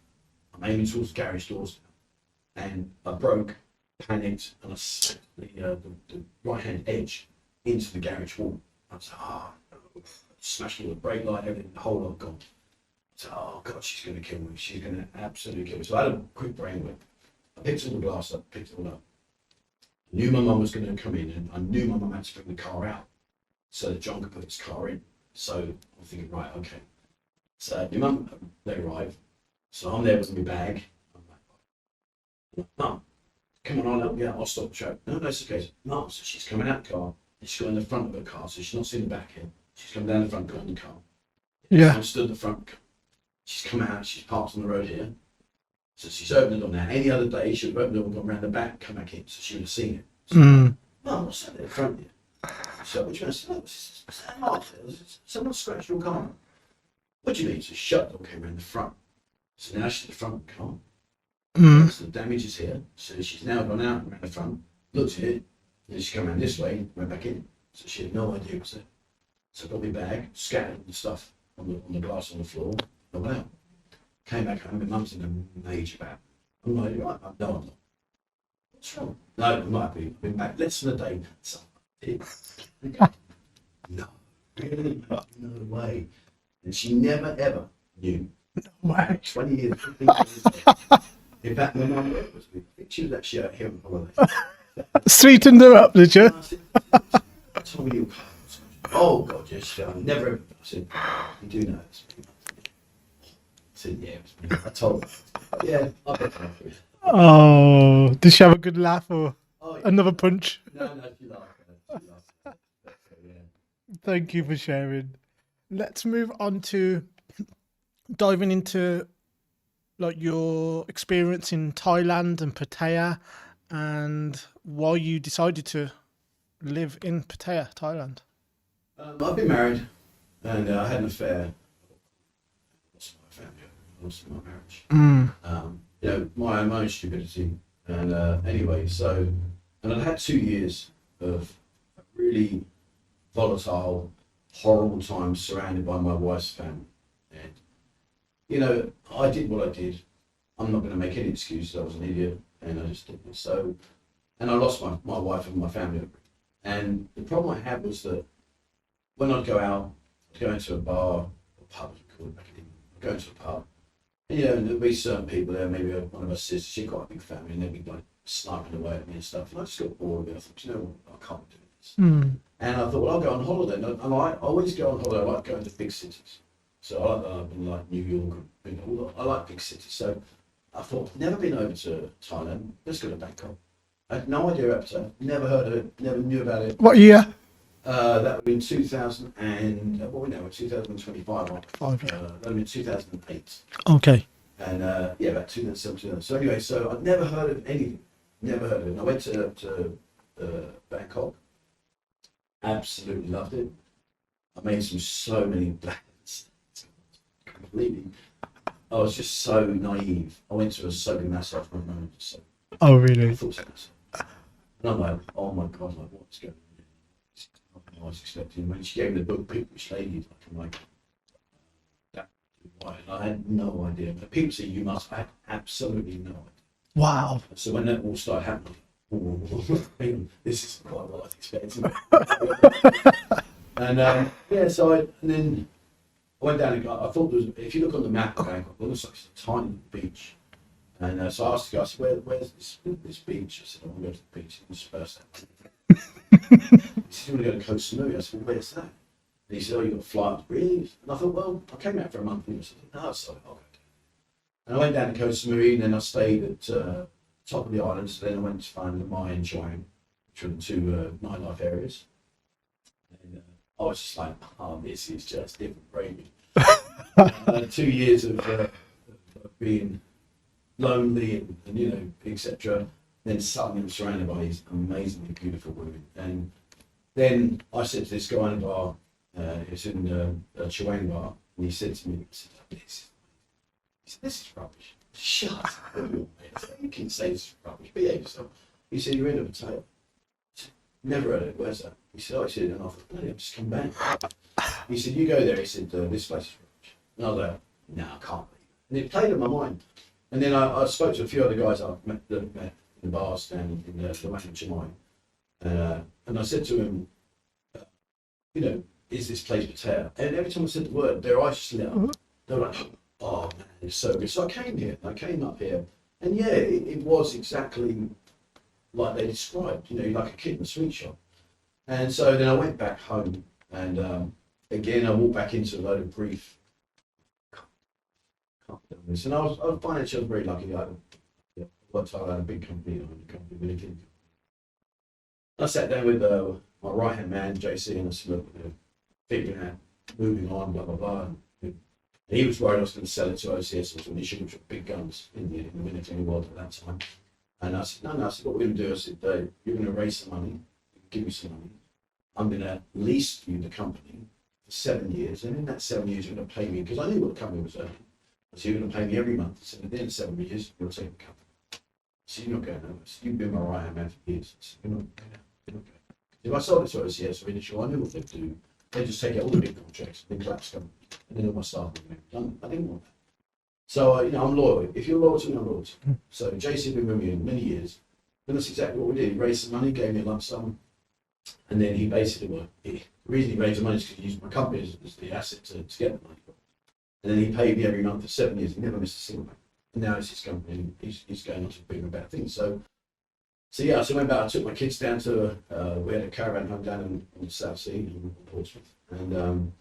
I'm aiming towards the garage doors now. And I broke, panicked, and I smacked the right-hand edge into the garage wall. I was like, smashed all the brake light, everything, the whole lot gone. I said, oh God, she's going to kill me. She's going to absolutely kill me. So I had a quick brainwave. I picked all the glass up, picked it all up. I knew my mum was going to come in and I knew my mum had to bring the car out so that John could put his car in. So I'm thinking, right, okay. So my mum, they arrive. So I'm there with my bag. I'm like, Mum, come on, I'll stop the show. No, it's okay. Mum, so she's coming out the car and she's got in the front of her car, so she's not seeing the back end. She's coming down the front, got in the car. Yeah. I'm stood at the front. She's come out, she's parked on the road here. So she's opened the door now. Any other day, she would have opened the door and gone round the back, come back in, so she would have seen it. So, no, I'm not sat there in front of you. So which means, no, what's that mark there? Someone scratched your car. What do you mean? So shut the door, came around the front. So now she's at the front of the car. So the damage is here. So she's now gone out around the front, looked at it, and then she come around this way, went back in. So she had no idea it was there. So I got my bag, scattered the stuff on the glass on the floor, and went out. Came back home, my mum's in a major bad. I'm like, right, no, I'm not. What's wrong? No, I'm not happy. I've been back less than a day. So, no, really? No way. And she never ever knew. No way. 20 years, 15 years ago. In fact, my mum was with me. She was actually out here on holiday. Sweetened her up, did you? I told you. Oh, God, yes. Never ever. I said, you do know it's me. I said, yeah, it was me. I told her. Yeah, I bet you. Oh, did she have a good laugh or Yeah. another punch? No, she laughed. Yeah. Thank you for sharing. Let's move on to diving into like your experience in Thailand and Pattaya and why you decided to live in Pattaya, Thailand. I've been married and I had an affair. I lost my family. I lost my marriage. You know, my own stupidity. And anyway, and I'd had 2 years of really volatile, horrible times surrounded by my wife's family. And, you know, I did what I did. I'm not going to make any excuses. I was an idiot and I just did it. So, and I lost my wife and my family. And the problem I had was that when I'd go out, I'd go into a bar, or pub, as we call it back in England. I'd go into a pub. And, you know, and there'd be certain people there, maybe one of her sisters, she had quite a big family, and they'd be like sniping away at me and stuff. And I just got bored of it. I thought, you know what, I can't do this. And I thought, well, I'll go on holiday. And I always go on holiday. I like going to big cities. So I've been like New York, I like big cities. So I thought, never been over to Thailand. Let's go to Bangkok. I had no idea about it. Never heard of it. Never knew about it. What year? That would be in 2000 and what we know, 2025. That would be in 2008. Okay. And yeah, about 2007. So anyway, so I'd never heard of anything. Never heard of it. And I went to Bangkok. Absolutely loved it. I made so many plans. Completely. I was just so naive. I went to a soapy massage for a moment. So Oh, really? I thought so. And I'm like, oh my God, like what's going on? I was expecting when she gave me the book, people, which lady, like, I'm like, that, why? And I had no idea. But people say you must. I had absolutely no idea. Wow. So when that all started happening, this is quite what I was expecting. And yeah, so then I went down and I thought there was, if you look on the map of Bangkok, it looks like it's a tiny beach. And so I asked the guy, I said, where's this beach? I said, I want to go to the beach. And disperse that. He said, you want to go to Koh Samui? I said, well, where's that? And he said, oh, you've got a flight. Really? And I thought, well, I came out for a month. And he said, no, it's like, I'll go. And I went down to Koh Samui, and then I stayed at top of the island. So then I went to find the Mai and Chang, which were the two nightlife areas. And I was just like, oh, this is just different brain. 2 years of being lonely and you know, etc. Then suddenly I'm surrounded by these amazingly beautiful women. And then I said to this guy in the bar, it's in a Chawang bar, and he said to me, this is rubbish. Shut up. You can say this is rubbish. Behave yourself. He said, you're in a potato. Never heard of it. Where's that? He said, oh, I said, and I thought, bloody, I've just come back. He said, you go there. He said, this place is rubbish. And I was like, no, I can't believe it. And it played in my mind. And then I spoke to a few other guys I've met in the bars down in the Wang Chimay. And I said to him, you know, is this place Pattaya? And every time I said the word, their eyes just lit up. They were like, oh man, it's so good. So I came here, I came up here. And yeah, it was exactly like they described, you know, like a kid in a sweet shop. And so then I went back home and again, I walked back into a load of grief. And I was financially very lucky. I worked hard at a big company, with a kid. I sat down with my right hand man, JC, and I said, look, figuring out, moving on, blah blah blah. And And he was worried I was going to sell it to OCS or to an issue, which were big guns in the military world at that time. And I said, no, I said, what we're going to do, I said, you're going to raise some money, give me some money. I'm going to lease you the company for 7 years. And in that 7 years, you're going to pay me, because I knew what the company was earning. So you're going to pay me every month. So at the end of 7 years, you'll take the company. So you're not going nowhere. So you've been my right hand man for years. So you're not going out. You're not going. If I sold it to OCS or initial, I knew what they'd do. They'd just take out all the big contracts, then collapse company. And then all my staff would be done. I didn't want that. So, I'm loyal. If you're loyal to me, I'm loyal to you. So JC had been with me in many years. And that's exactly what we did. He raised some money, gave me a lump sum. And then he basically, the reason he raised the money is because he used my company as the asset to get the money. And then he paid me every month for 7 years. He never missed a single month. And now it's his company and he's going on to bigger and better things. So I went back, I took my kids down to, we had a caravan home down in the South Sea in Portsmouth. And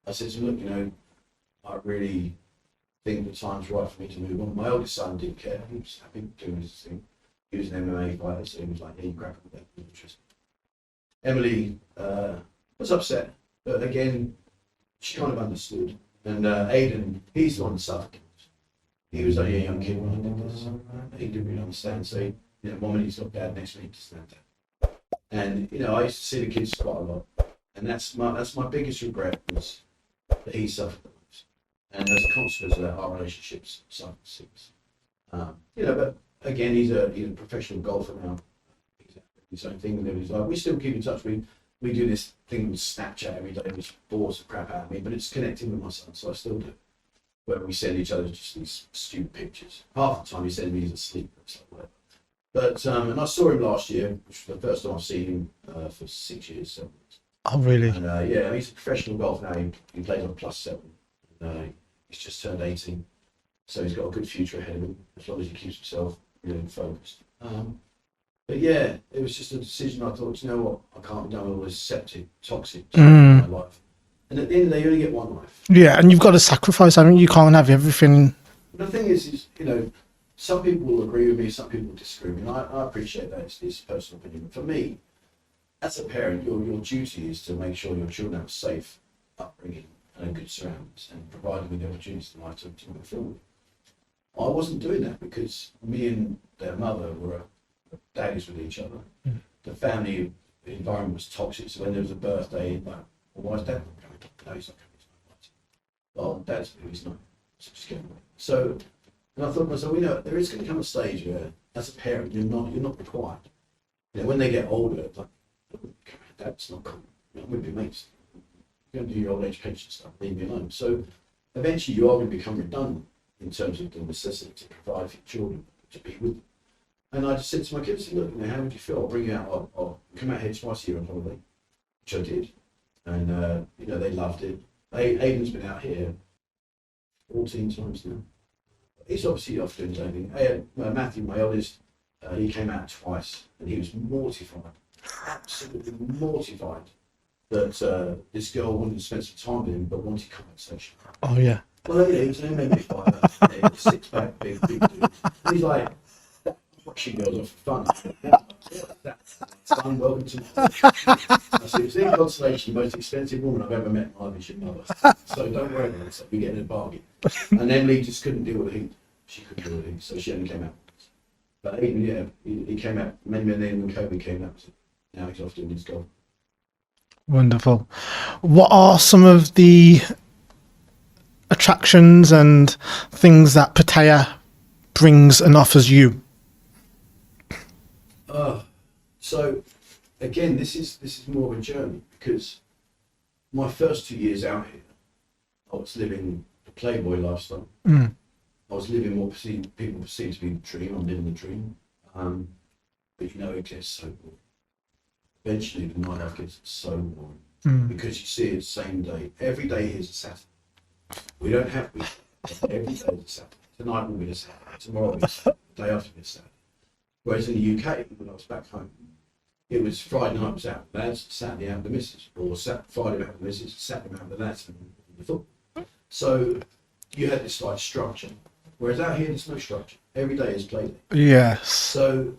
I said to him, look, I really think the time's right for me to move on. My oldest son didn't care. He was happy doing his thing. He was an MMA fighter, so he was like, yeah, you crack with that. Interesting. Emily was upset, but again, she kind of understood. And Aidan, he's the one that suffered. He was like a young kid when I did this. He didn't really understand. So, one minute he's got dad, next minute he doesn't have dad. And I used to see the kids quite a lot. And that's my biggest regret was that he suffered the most. And as a consequence of that, our relationships suffered since. But again, he's a professional golfer now. He's his own thing and live his life. We still keep in touch. We do this thing with Snapchat every day, which bores the crap out of me, but it's connecting with my son, so I still do. Where we send each other just these stupid pictures. Half the time he sends me he's asleep and stuff like that. But and I saw him last year, which was the first time I've seen him for 6 years, 7 years. Oh, really? And he's a professional golfer now. He plays on +7. And, he's just turned 18, so he's got a good future ahead of him as long as he keeps himself really focused. But yeah, it was just a decision. I thought, you know what, I can't be done with all this septic, toxic stuff in my life. And at the end of the day, you only get one life. Yeah, and you've got to sacrifice. I mean, you can't have everything. The thing is, some people will agree with me, some people will disagree with me, and I appreciate that. It's personal opinion. But for me, as a parent, your duty is to make sure your children have a safe upbringing and good surroundings and provide them with the opportunities in life to move forward. I wasn't doing that because me and their mother were daddies with each other. The family environment was toxic, so when there was a birthday, like, well, why is dad not coming? No, he's not coming. Well, dad's he's not. So just get away. So, and I thought to myself, there is going to come a stage where, as a parent, you're not required. When they get older, it's like, dad's not cool. I'm with your mates. You're going to do your old age pension stuff. Leave me alone. So, eventually, you are going to become redundant in terms of the necessity to provide for your children, to be with them. And I just said to my kids, look, how would you feel? I'll bring you out. I'll come out here twice a year on holiday, which I did. And, they loved it. Aidan's been out here 14 times now. He's obviously off doing his own thing. Matthew, my oldest, he came out twice and he was mortified, absolutely mortified that this girl wanted to spend some time with him but wanted compensation. Oh, yeah. Well, he was an MMA fighter, 6-pack, big dude. And he's like, watching girls off for fun. That's fun, welcome to my I said, it's in consolation, the most expensive woman I've ever met in my life is your mother. So don't worry about it, so we're getting a bargain. And Emily just couldn't deal with the heat. She couldn't deal with the heat, so she only came out once. But Aiden, he came out, maybe then when COVID came out, now he's off doing his golf. Wonderful. What are some of the attractions and things that Pattaya brings and offers you? So again, this is more of a journey because my first 2 years out here, I was living the Playboy lifestyle. I was living what people perceive to be the dream. I'm living the dream. But it gets so boring. Eventually, the nightlife gets so boring because you see it the same day. Every day is a Saturday. We don't have every day is a Saturday. Tonight will be a Saturday. Tomorrow will be a Saturday. The day after will be a Saturday. Whereas in the UK, when I was back home, it was Friday night was out with the lads, Saturday out with the missus, or Friday out with the missus, Saturday out with the lads and the football. So you had this like structure. Whereas out here, there's no structure. Every day is play day. Yes. So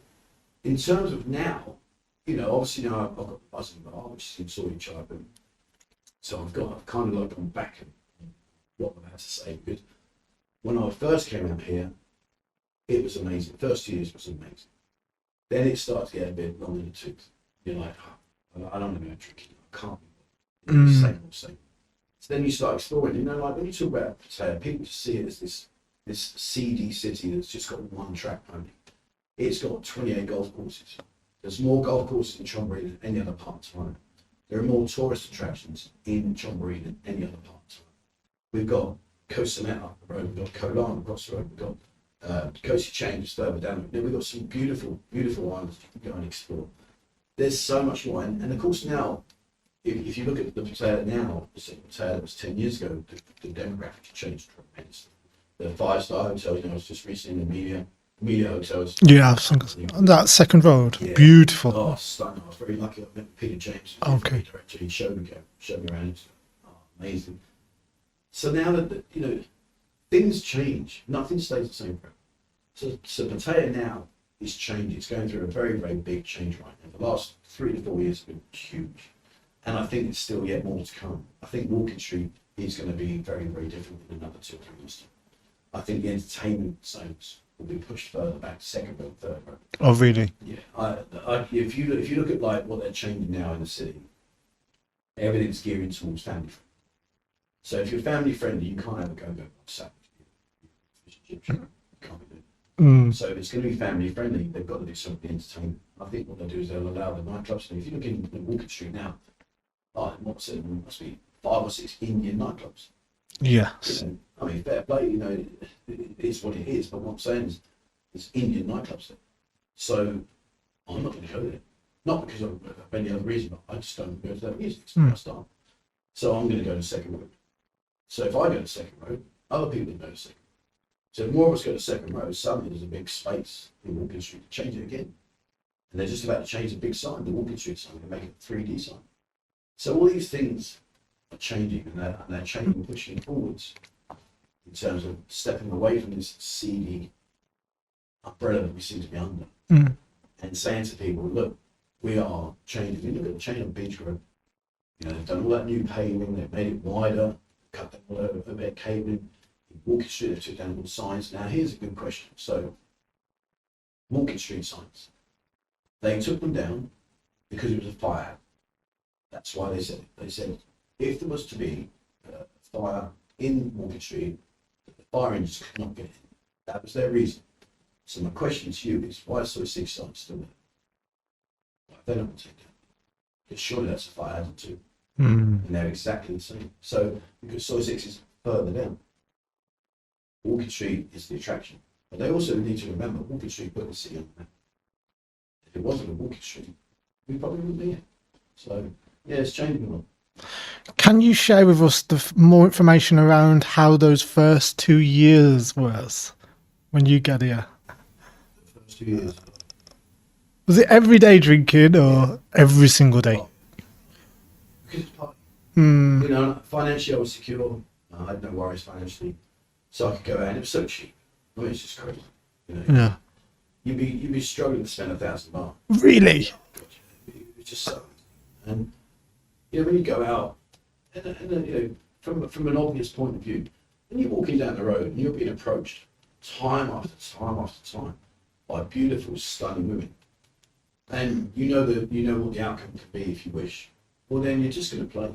in terms of now, obviously now I've got the BUZZIN Bar, which is in Saudi China. So I've kind of like gone back what I'm about to say, because when I first came out here, it was amazing. First 2 years was amazing. Then it started to get a bit long in the tooth. You're like, oh, I don't want to go drinking. I can't be. Same old same. So then you start exploring. You know, like when you talk about Pattaya, people just see it as this seedy city that's just got one track only. It's got 28 golf courses. There's more golf courses in Chonburi than any other part of Thailand. There are more tourist attractions in Chonburi than any other part of Thailand. We've got Koh Samet up the road. We've got Koh Larn across the road. We've got Koh Si Chang just further down. Then we've got some beautiful, beautiful islands you can go and explore. There's so much more, and of course now, if you look at the Pattaya now, the same Pattaya that was 10 years ago, the demographic has changed tremendously. The 5-star hotels, you know, it's just recently in the media hotels. Yeah, I've seen that second road. Yeah. Beautiful. Oh, stunning. I was very lucky. I met Peter James, okay, director. He showed me around. Oh, amazing. So now that, you know, things change. Nothing stays the same forever. So Pattaya now is changing. It's going through a very, very big change right now. The last 3 to 4 years have been huge. And I think it's still yet more to come. I think Walking Street is going to be very, very different in another 2 or 3 years. I think the entertainment zones will be pushed further back, second road, third road. Oh, really? Yeah. If you look at like what they're changing now in the city, everything's gearing towards family friendly. So if you're family friendly, you can't have a go-go on Saturday. You can't be doing. So if it's going to be family friendly, they've got to do something entertainment. I think what they'll do is they'll allow the nightclubs. If you look in Walking Street now, must be 5 or 6 Indian nightclubs. Yes. You know, I mean, fair play, you know, it is what it is, but what I'm saying is there's Indian nightclubs there. So I'm not going to go there. Not because of any other reason, but I just don't go to that music. It's my style. So I'm going to go to second road. So if I go to second road, other people go to second road. So if more of us go to second road, suddenly there's a big space in Walking Street to change it again. And they're just about to change the big sign, the Walking Street sign, and make it a 3D sign. So all these things are changing, and they're changing, pushing forwards in terms of stepping away from this seedy umbrella that we seem to be under, and saying to people, look, we are changing. You look at the change on Beach Road. You know, they've done all that new paving, they've made it wider, cut down all over a bit of cabling. Walking Street, they took down all the signs. Now here's a good question. So Walking Street signs, they took them down because it was a fire. That's why they said it. They said if there was to be a fire in Walking Street, the fire engines could not get in. That was their reason. So my question to you is, why are Soy 6 signs still there? Why they don't take it? Because surely that's a fire hazard too. And they're exactly the same. So because Soy 6 is further down, Walking Street is the attraction. But they also need to remember Walking Street put the city on the map. If it wasn't a Walking Street, we probably wouldn't be here. So yeah, it's changing a lot. Can you share with us more information around how those first 2 years was when you got here? The first 2 years. Was it every day drinking or every single day? Because it's part. You know, financially I was secure. I had no worries financially, so I could go out, and it was so cheap. I mean, it's just crazy. You know, Yeah. You'd be struggling to spend 1,000 baht. Really? It was just so. And you know, when you go out, and you know, from an obvious point of view, when you're walking down the road and you're being approached time after time after time by beautiful, stunning women, and you know what the outcome could be if you wish. Well, then you're just going to play.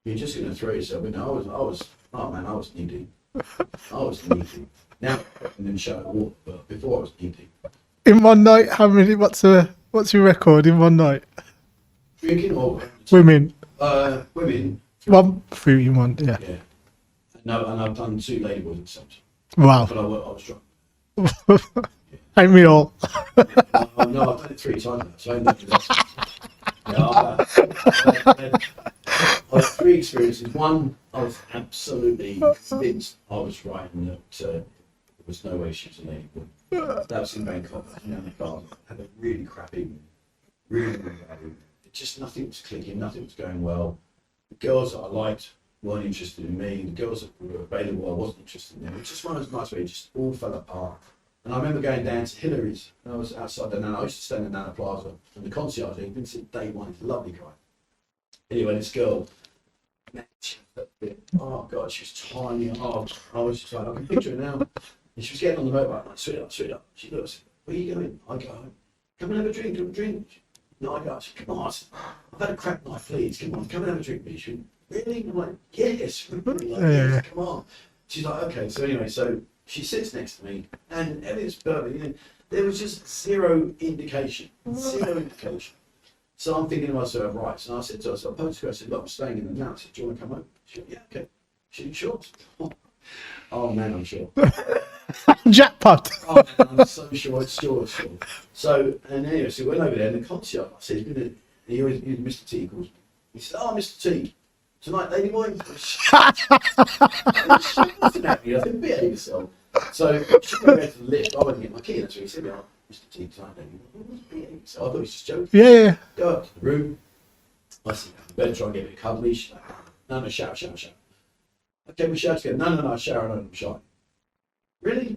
You're just going to throw yourself in. I was knee deep. I was knee deep. Now and then show water, but before I was knee deep. In one night, how many? What's your record in one night? Drinking or Women. Women. 1 through in one. Yeah. Yeah. No, and I've done 2 ladyboys at some time. Wow. But I was drunk. Ain't me all. No, I've done it 3 times now, so I know I had 3 experiences. One, I was absolutely convinced I was right and that there was no way she was a ladyboy. That was in Bangkok, in the bar. I had a really crap evening. Really bad evening. Just nothing was clicking, nothing was going well. The girls that I liked weren't interested in me. The girls that were available, I wasn't interested in them. It was just one of those nights where it just all fell apart. And I remember going down to Hillary's, and I was outside the Nana. I used to stay in the Nana Plaza, and the concierge, he'd been since day one. He's a lovely guy. Anyway, this girl Oh God, she was tiny. Oh, I was just like, I can picture her now. And she was getting on the motorbike, like, sweetheart. She looks, where are you going? I go home. Come and have a drink, have a drink. No, I go, come on, I've had a crack night, please. Come on, come and have a drink. She went, really? I'm like, yes. Really? Like, yes, come on. She's like, okay. So anyway, so she sits next to me, and everything's perfect. And there was just zero indication. So I'm thinking to myself, right. So I said to her, so I said, look, I'm staying in the house. I said, do you want to come home? She went, yeah, okay. She said, sure. Oh man, I'm sure. Jackpot. Oh man, I'm so sure it's sure. So, and anyway, so we went over there in the concert. I said, he was Mr. T calls me. He said, oh, Mr. T, tonight, lady boy. She wasn't happy. I said, behave yourself. So she went back to the lift. I went to get my key. That's what he said, oh, Mr. T, tonight, lady boy. So I thought he was just joking. Yeah. Go up to the room. I said, better try and get a bit cuddly. She's like, no, shower. Okay, we shower together. No, shower alone, I'm shy. Really?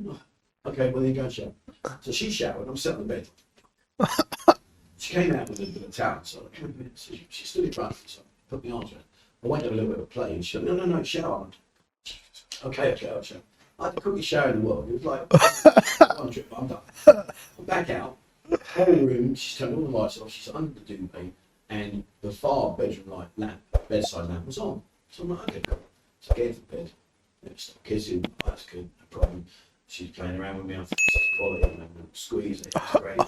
Okay, well then go and shower. So she showered, I'm sitting on the bed. She came out with a towel, so I came in, so she stood in front of me, so I put my arms around. I went to have a little bit of a play, and she said, no, shower. Okay, I'll shower. I had the quickest shower in the world. It was like, one trip, I'm done. I'm back out, whole room, she's turned all the lights off, she's under the duvet, and the far bedroom bedside lamp was on. So I'm like, okay, cool. So I get into bed, start kissing, that's good, no problem. She's playing around with me, I think it's quality, and squeeze it, it's great.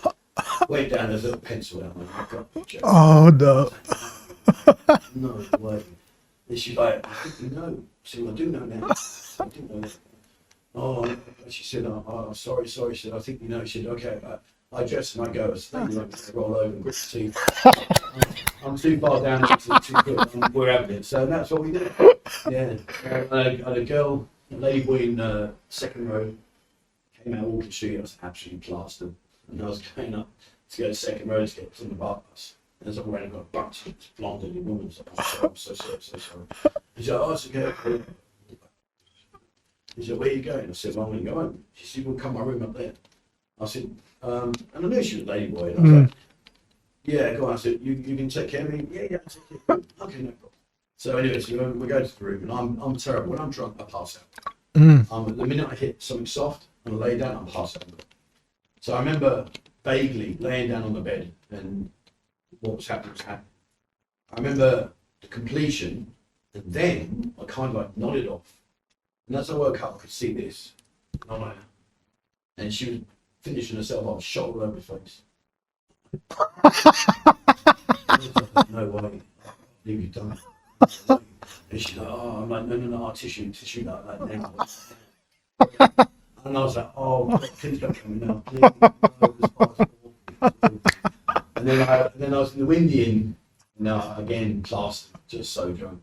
Went down, there's a little pencil out, I got Oh no. No way. And she's like, I think you know. I said, well, I do know now. I didn't know that. Oh, she said, oh, sorry. She said, I think you know. She said, okay, I dress and I go. I said, you like to roll over and grip the teeth. I'm too far down to grip. We're having it. So that's what we do. Yeah. I had a girl, a lady boy in second row, came out walking street. I was absolutely plastered. And I was going up to go to second row to get to the bar bus. And as I'm wearing, I've got a bunch of blonde lady woman. So I'm so sorry. She said, oh, it's okay. He said, where are you going? I said, well, I'm going to go home. She said, well, come my room up there. I said, and I knew she was a lady boy. And I was like, yeah, go on. I said, you can take care of me? Yeah, I'll take care of you. Okay, no problem. So anyway, so we go to the room, and I'm terrible. When I'm drunk, I pass out. The minute I hit something soft and I lay down, I'm passed out. So I remember vaguely laying down on the bed, and what was happening was happening. I remember the completion, and then I kind of like nodded off. And as I woke up, I could see this. And I'm like, and she was finishing herself off, shot all over her face. I was like, no way, I believe you've done it. And she's like, oh, I'm like, no, tissue like now. And I was like, oh, God, please don't come in now. Please, no, and then I was in the windy inn. Now again, plastered, just so drunk.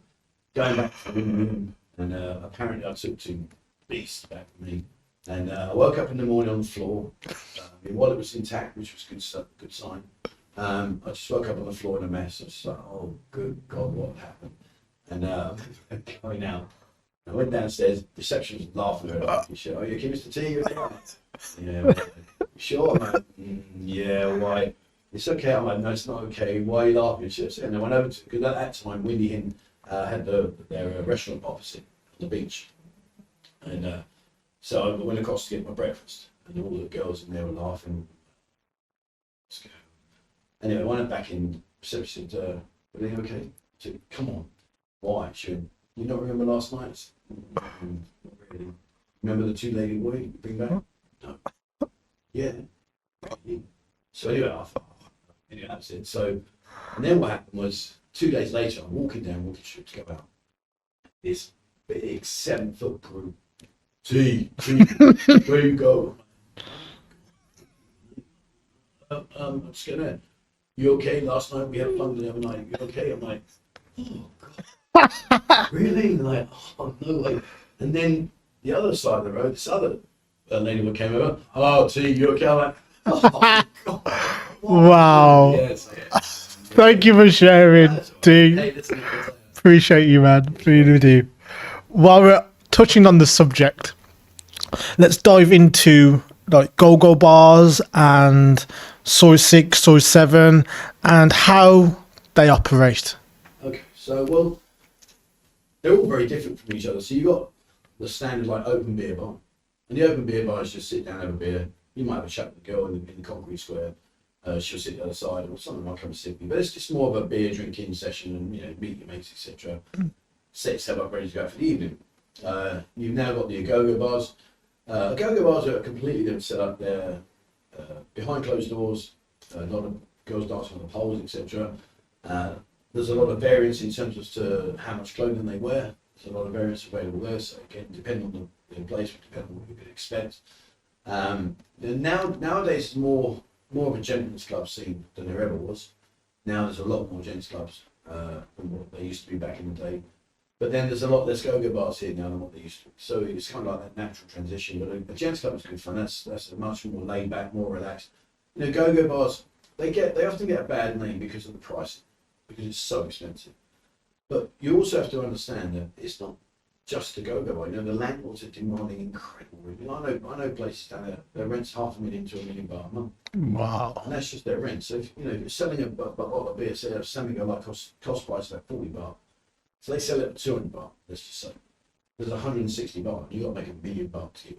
Going back to the windy inn, and apparently I took two beasts back with me. And I woke up in the morning on the floor. My wallet was intact, which was good sign. I just woke up on the floor in a mess. I was like, oh, good God, what happened? And going out. I went downstairs, reception was laughing at her. She said, oh, you okay, Mr. T? You're there? Yeah, sure, man. Yeah, why? It's okay. I'm like, no, it's not okay. Why are you laughing? She said, and I went over to, because at that time, Windy Inn had their restaurant opposite on the beach. And so I went across to get my breakfast, and all the girls in there were laughing. Let's go. Anyway, I went back in, reception said, are they okay? I said, come on. Why? She went, you don't remember last night? Not really. Remember the two lady boy you bring back? No. Yeah. So anyway, I thought, anyway, that's it. So, and then what happened was 2 days later, I'm walking down Walking Street to go out. This big 7-foot group. T, where you go? I'm just gonna. You okay? Last night we had fun the other night. You okay? I'm like, oh God, really? Like, oh no way. And then the other side of the road, this other lady who came over. Oh, T, you okay? I'm like, oh God. Wow. Yes. Thank you for sharing, T. Appreciate you, man. Really do. While we're touching on the subject, let's dive into like go-go bars and Soy 6, Soy 7 and how they operate. Okay, so well, they're all very different from each other. So you've got the standard like open beer bar. And the open beer bar is just sit down, have a beer. You might have a chat with the girl in the concrete square. She'll sit the other side, or someone might come and sit with you. But it's just more of a beer drinking session, and meet your mates, etc. Set yourself up ready to go out for the evening. You've now got the go-go bars. Go-go bars are a completely different setup. They're behind closed doors. A lot of girls dancing on the poles, etc. There's a lot of variance in terms as to how much clothing they wear. There's a lot of variance available there. So again, depending on the place, depending on what you could expect. Nowadays, it's more of a gentleman's club scene than there ever was. Now there's a lot more gents clubs than what they used to be back in the day. But then there's a lot less go-go bars here now than what they used to be. So it's kind of like that natural transition. But a gents club is good fun. That's a much more laid back, more relaxed. Go-go bars, they often get a bad name because of the pricing, because it's so expensive. But you also have to understand that it's not just the go-go bar. The landlords are demanding incredible. I know places down there, their rent's $500,000 to $1 million a month. Wow. And that's just their rent. So if you're selling a bottle of beer, say a semi-go like cost price about $40. So they sell it for $200, let's just say. There's $160. You've got to make $1 million to get a profit.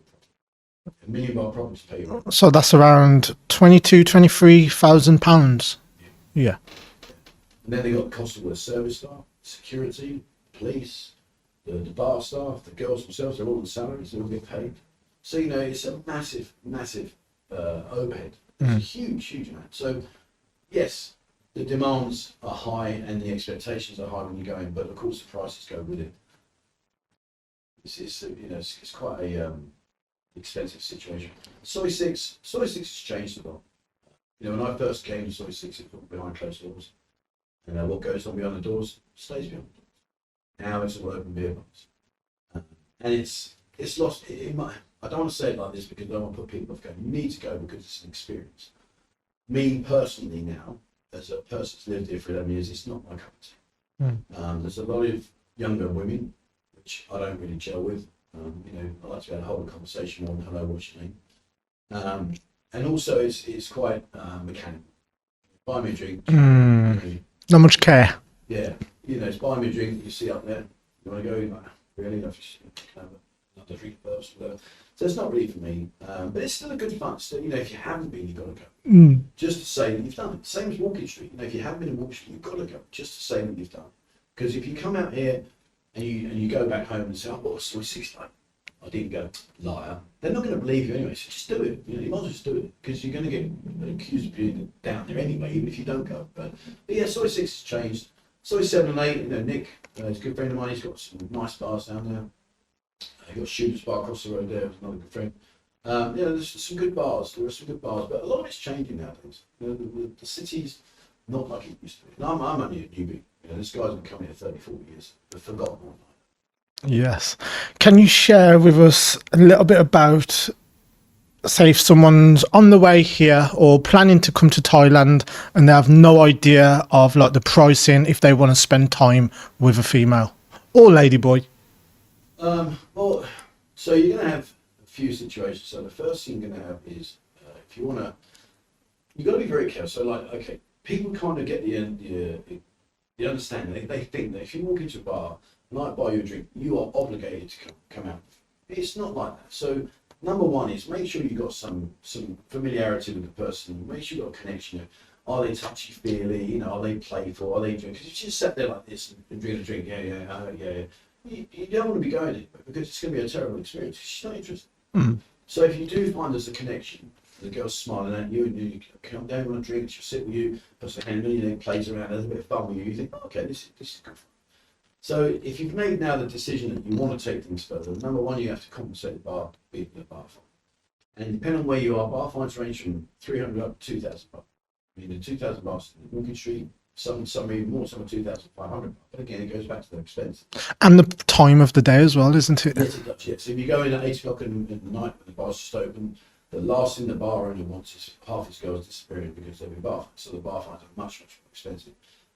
$1 million profit to pay you. So that's around £23,000. Yeah. And then they got the cost of the service staff, security, police, the bar staff, the girls themselves, they're all on salaries, they all get paid. So, it's a massive overhead. It's a huge amount. So, yes, the demands are high and the expectations are high when you go in, but of course the prices go with it. It's quite a expensive situation. Soy Six has changed a lot. When I first came to Soy Six, it was behind closed doors. And what goes on behind the doors stays behind the doors. Now it's all open beer bars. And it's lost. I don't want to say it like this because I don't want to put people off going. You need to go because it's an experience. Me personally now, as a person that's lived here for 11 years, it's not my cup of tea. There's a lot of younger women, which I don't really gel with. I like to be able to hold a conversation on hello, what's your name? And also it's quite mechanical. Buy me a drink. Not much care. Yeah, it's buy me a drink. You see up there. You want to go? Like, really? I've just another drink first. So it's not really for me. But it's still a good fun. Still, if you haven't been, you've got to go. Just to say that you've done it. Same as Walking Street. If you haven't been in Walking Street, you've got to go. Just to say that you've done it. Because if you come out here and you go back home and say, "Oh, what was Soy Six like?" I didn't go, liar. They're not going to believe you anyway. So just do it. You might as well just do it because you're going to get accused of being down there anyway, even if you don't go. But yeah, Soy Six has changed. Soy 7 and 8. Nick, he's a good friend of mine. He's got some nice bars down there. He got Shooter's Bar across the road there. With another good friend. There's some good bars. There are some good bars, but a lot of it's changing nowadays. The city's not like it used to be. And I'm only a newbie. This guy's been coming here 30, 40 years. I've forgotten all that. Yes. Can you share with us a little bit about, say, if someone's on the way here or planning to come to Thailand and they have no idea of like the pricing if they want to spend time with a female or ladyboy? Well, so you're going to have a few situations. So the first thing you're going to have is if you want to, you've got to be very careful. So okay, people kind of get the understanding. They think that if you walk into a bar and I buy you a drink, you are obligated to come out. It's not like that. So number one is make sure you've got some familiarity with the person. Make sure you've got a connection. Are they touchy-feely? Are they playful? Are they drinking? Because if you just sat there like this and drink a drink, yeah. You don't want to be going it because it's going to be a terrible experience. She's not interested. So if you do find there's a connection, the girl's smiling at you and you come down, want a drink, she'll sit with you, puts her hand on you, then plays around, has a bit of fun with you. You think, okay, this is good. So if you've made now the decision that you want to take things further, number one, you have to compensate the bar people at bar fine. And depending on where you are, bar fines range from 300 up to 2,000 bucks. The 2,000 bars in Walking Street, some even more, some are 2,500. But again, it goes back to the expense. And the time of the day as well, isn't it? Yes, it does, yes. So if you go in at 8 o'clock in the night when the bar's just open, the last thing the bar owner wants is half his girls disappearing because they'll be bar fines. So the bar fines are much more expensive.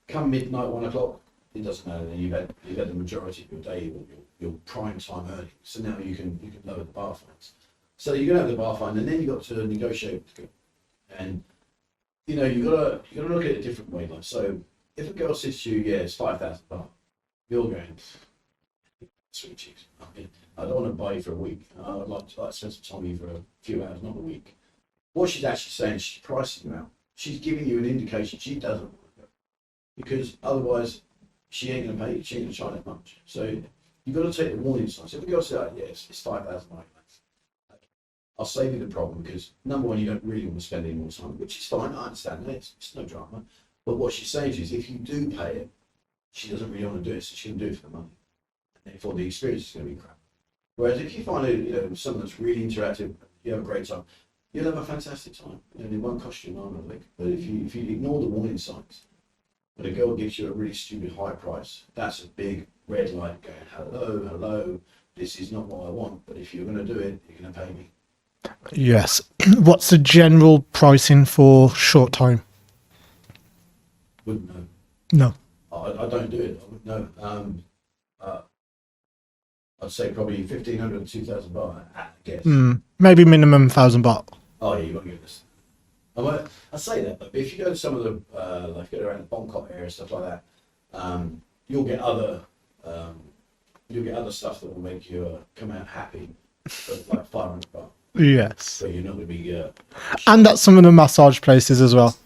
Come midnight, 1 o'clock, it doesn't matter. Then you've had the majority of your day or your prime time earnings. So now you can lower the bar fines. So you're gonna have the bar fine, and then you've got to negotiate with the girl. And you gotta look at it a different way. Like, so if a girl says to you, yeah, it's 5,000 baht, you're going, sweet cheeks. I mean, I don't want to buy you for a week. I'd like to spend some time with you for a few hours, not a week. What she's actually saying, she's pricing you out. She's giving you an indication she doesn't want to go. Because otherwise, she ain't going to pay you, she ain't going to charge that much. So you've got to take the warning signs. If a girl says, oh, yeah, it's 5,000, I'll save you the problem because number one, you don't really want to spend any more time, which is fine. I understand that. It's no drama. But what she's saying is, if you do pay it, she doesn't really want to do it, so she'll do it for the money. And therefore, the experience is going to be crap. Whereas if you find someone that's really interactive, you have a great time, you'll have a fantastic time, and it won't cost you an arm, I think. But if you ignore the warning signs, when a girl gives you a really stupid high price, that's a big red light going, hello, hello, this is not what I want. But if you're going to do it, you're going to pay me. Yes. What's the general pricing for short time? Wouldn't know. No. I don't do it. I wouldn't know. I'd say probably 1,500 to 2,000 baht, I guess. Maybe minimum 1,000 baht. Oh yeah, you won't get this. I say that, but if you go to some of the like go around the Bangkok area, stuff like that, you'll get other stuff that will make you come out happy, but like 500 baht. Yes. So you're not going to be. And that's some of the massage places as well.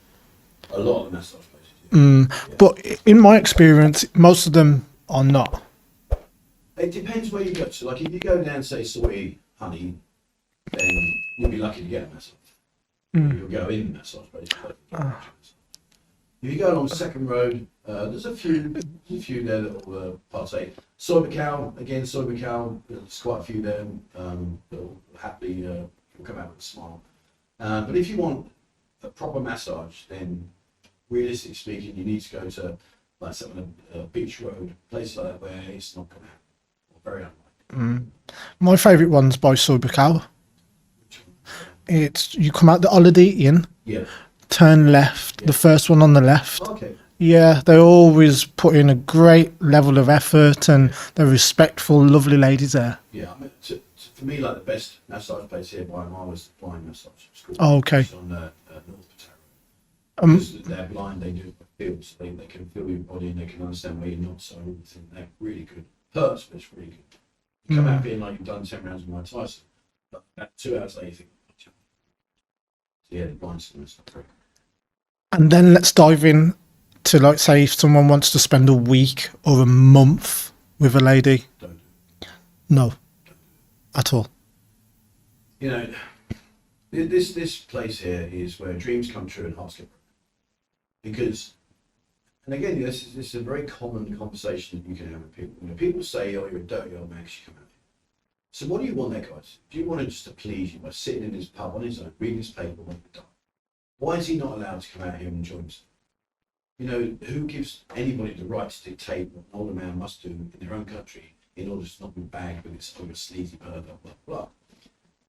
A lot of the massage places. Yeah. But in my experience, most of them are not. It depends where you go to. Like if you go down, say, Soy Honey, then you'll be lucky to get a massage. You'll go in the massage place. If you go along Second Road, there's a few there that will partake. Soy Macau, again, Soy Macau, there's quite a few there that will happily come out with a smile. But if you want a proper massage, then realistically speaking, you need to go to like some of the Beach Road, places like that where it's not going to happen. Or very unlikely. My favourite one's by Sobakau. It's you come out the Holiday Inn, turn left, the first one on the left. Okay. Yeah, they always put in a great level of effort and they're respectful, lovely ladies there. Yeah, I mean, for me, like the best massage place here by a mile was Blind Massage. It's called. Oh, okay. It's on North Pattaya. Because they're blind, they do feels. They can feel your body and they can understand where you're not. So I think they're really good. Hurts, but it's really good. You come out feeling like you've done 10 rounds of Mike Tyson, but about 2 hours later you think, so yeah, the blind cinema stuff. And then let's dive in to, like, say if someone wants to spend a week or a month with a lady. Don't do it. No, at all. You know, this place here is where dreams come true and hearts get broken. Because, and again, this is a very common conversation that you can have with people. You know, people say, "Oh, you're a dirty old man, 'cause you come out here." So what do you want there, guys? Do you want him just to please you by sitting in his pub on his own, reading his paper when you die? Why is he not allowed to come out here and enjoy himself? You know, who gives anybody the right to dictate what an older man must do in their own country in order to not be bagged with this sleazy pervert, blah, blah.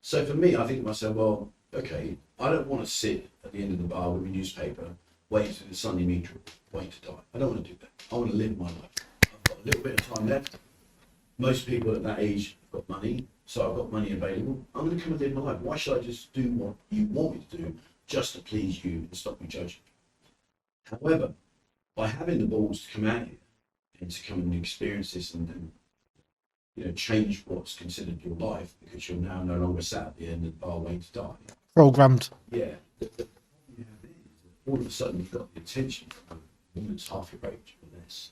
So for me, I think to myself, well, okay, I don't want to sit at the end of the bar with a newspaper, waiting for the Sunday meet, waiting to die. I don't want to do that. I want to live my life. I've got a little bit of time left. Most people at that age have got money, so I've got money available. I'm going to come and live my life. Why should I just do what you want me to do just to please you and stop me judging? However, by having the balls to come out here and to come and experience this and you know, change what's considered your life because you're now no longer sat at the end of the bar waiting to die. Programmed. Yeah. All of a sudden you've got the attention from a woman that's half your age or less.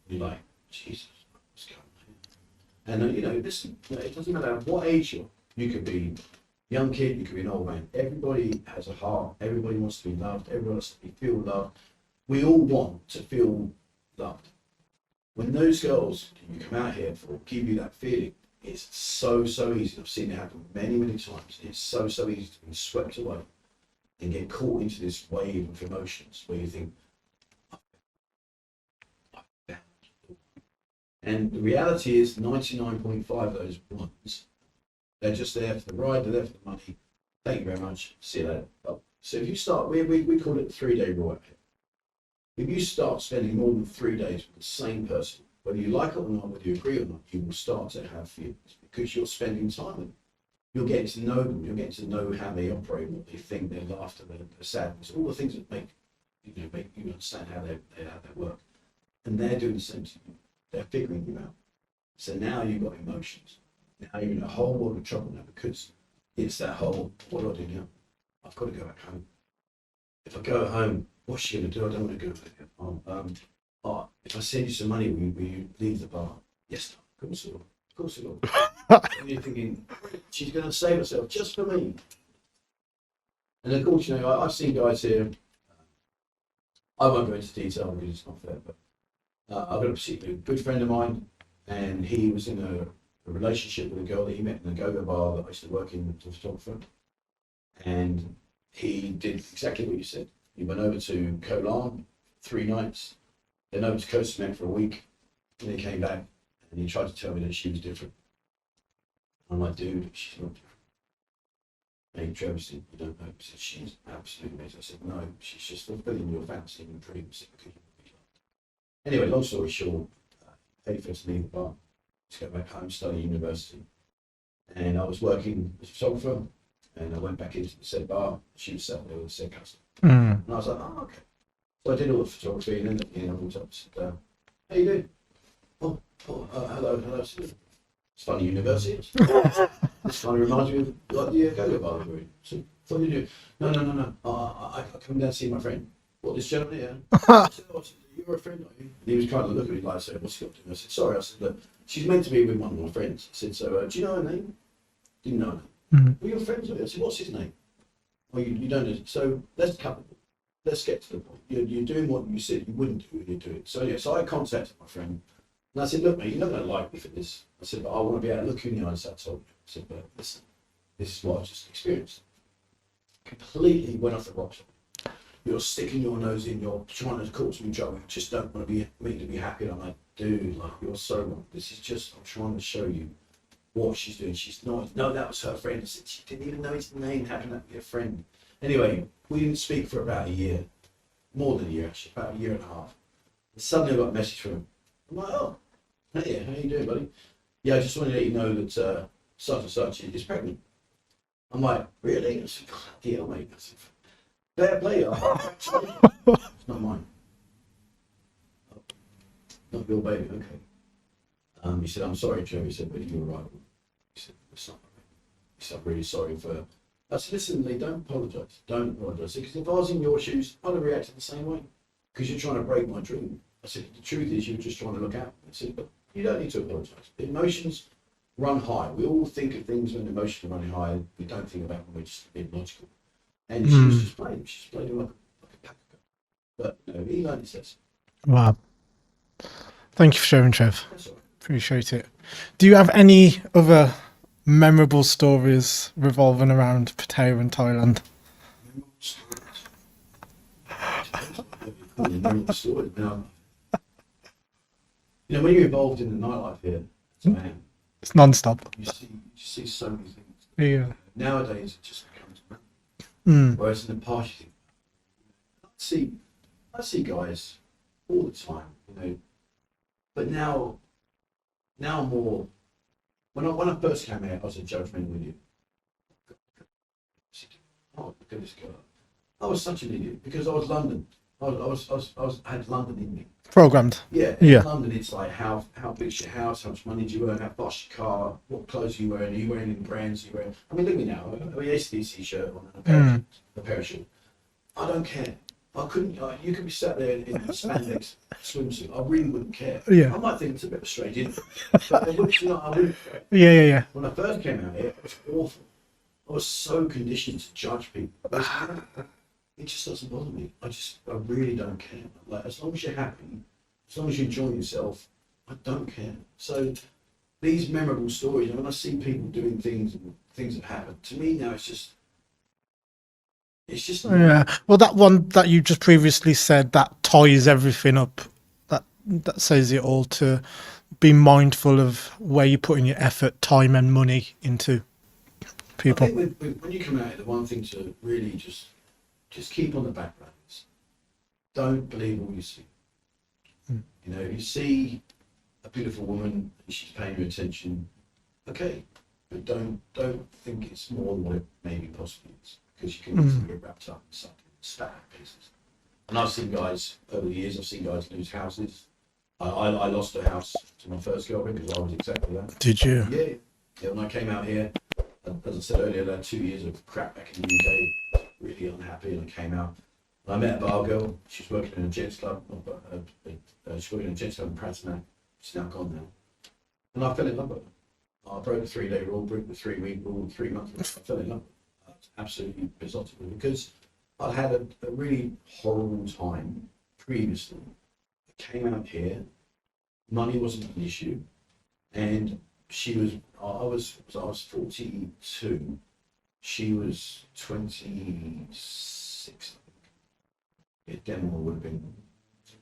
You're like, Jesus, what's going on here? And you know, listen, you know, it doesn't matter what age you're. You could be a young kid, you could be an old man. Everybody has a heart. Everybody wants to be loved. Everybody wants to feel loved. We all want to feel loved. When those girls you come out here for give you that feeling, it's so easy. I've seen it happen many times. It's so easy to be swept away and get caught into this wave of emotions where you think, and the reality is 99.5 of those ones, they're just there for the ride, they're there for the money. Thank you very much. See you later. So if you start, we call it the 3-day rule. If you start spending more than 3 days with the same person, whether you like it or not, whether you agree or not, you will start to have feelings because you're spending time with them. You're getting to know them. You're getting to know how they operate, what they think, their laughter, their sadness, all the things that make you understand how they work. And they're doing the same to you. They're figuring you out. So now you've got emotions. Now you're in a whole world of trouble now because it's that whole, what do I do now? I've got to go back home. If I go home, what's she going to do? I don't want to go there. If I send you some money, will you leave the bar? Yes, of course I will. Of course I will. And you're thinking, she's going to save herself just for me. And of course, you know, I've seen guys here. I won't go into detail because it's not fair, but I've got a particularly good friend of mine, and he was in a relationship with a girl that he met in a go-go bar that I used to work in as a photographer. And he did exactly what you said. He went over to Koh Larn 3 nights, then over to Koh Samet for a week, and he came back and he tried to tell me that she was different. I'm like, dude, she's not different. Hey, Trevor said, you don't know. He said, she's absolutely amazing. I said, no, she's just fulfilling your fantasy and dreams because you want to be loved. Anyway, long story short, paid for us to leave the bar, to go back home, study university. And I was working as a photographer, and I went back into the said bar. She was sat there with the said customer. And I was like, oh, okay. So I did all the photography, and then at the end I walked up and said, how you doing? Hello. It's funny university. This kind of reminds me of like the go-go bar we were in. So what do you do? No. I come down to see my friend. What, this gentleman here? I said, you're a friend, are you? And he was kind of looking at me like, saying, what's he got to do? I said, sorry. I said, look, she's meant to be with one of my friends. I said, so do you know her name? Didn't know her name. Well, you're friends with her. I said, what's his name? Well, you don't know. So let's cut it. Let's get to the point. You're doing what you said you wouldn't do when you do it. So yeah, so I contacted my friend. And I said, look, mate, you're not going to like me for this. I said, but I want to be able to look you in the eyes. I told you. I said, but listen, this is what I just experienced. Completely went off the rocks. You're sticking your nose in. You're trying to cause me trouble. You just don't want to be me to be happy. And I'm like, dude, like you're so wrong. This is just. I'm trying to show you what she's doing. She's not. No, that was her friend. I said she didn't even know his name. How can that be a friend? Anyway, we didn't speak for about a year, more than a year actually, about a year and a half. And suddenly I got a message from him. I'm like, oh. Hey, how you doing, buddy? Yeah, I just wanted to let you know that such and such is pregnant. I'm like, really? I said, yeah, mate. I said, fair play. It's not mine. Oh, not your baby, okay. He said, I'm sorry, Joe. He said, but you were right. He said, it's not right. He said, I'm really sorry for. I said, listen, Lee, don't apologise. Don't apologise. Because if I was in your shoes, I'd have reacted the same way. Because you're trying to break my dream. I said, the truth is you're just trying to look out. I said, but you don't need to apologise. Emotions run high. We all think of things when emotions are running high. We don't think about when we're just being logical. And she was just playing. She just played him like a pack of. But no, he learned his lesson. Wow. Thank you for sharing, Trev. That's all right. Appreciate it. Do you have any other memorable stories revolving around Pattaya and Thailand? Memorable stories. You know, when you're involved in the nightlife here, man, It's non-stop. you see so many things. Yeah. Nowadays, it just becomes. Whereas in the past, you think, I see guys all the time, you know. But now more. When I first came here, I was a judgmental idiot. Oh, look at this girl. I was such an idiot because I was London. I had London in me. Programmed. Yeah. In London, it's like how big's your house, how much money do you earn, how fast your car, what clothes are you wearing any brands you wearing. I mean, look at me now. I have a ACDC shirt on and a pair of shorts. I don't care. I couldn't. You could be sat there in a spandex swimsuit. I really wouldn't care. Yeah. I might think it's a bit of a strange idiot, but I wouldn't. I wouldn't care. Yeah. When I first came out here, it was awful. I was so conditioned to judge people. It just doesn't bother me. I really don't care. Like, as long as you're happy, as long as you enjoy yourself, I don't care. So these memorable stories, and when I see people doing things and things have happened, to me now it's just Yeah. Well, that one that you just previously said, that ties everything up. That says it all, to be mindful of where you're putting your effort, time and money into people. I think when you come out here, the one thing to really just keep on the background is don't believe all you see. You know, if you see a beautiful woman and she's paying you attention, okay, but don't think it's more than what it maybe possibly is, because you can easily get wrapped up in something, stack pieces. And I've seen guys over the years. I've seen guys lose houses, I lost the house to my first girlfriend because I was exactly that. Did you? Yeah. When I came out here, as I said earlier, I had 2 years of crap back in the UK. Really unhappy, and I came out. And I met a bar girl. She's working in a gents club. She's working in a gents club in Pattaya. She's now gone now. And I fell in love with her. I broke the 3-day rule, broke the 3-week rule, 3 month rule. I fell in love with her. I was absolutely besotted with her because I'd had a really horrible time previously. I came out here, money wasn't an issue, and I was 42, she was 26, I think. Yeah, Denmark would have been,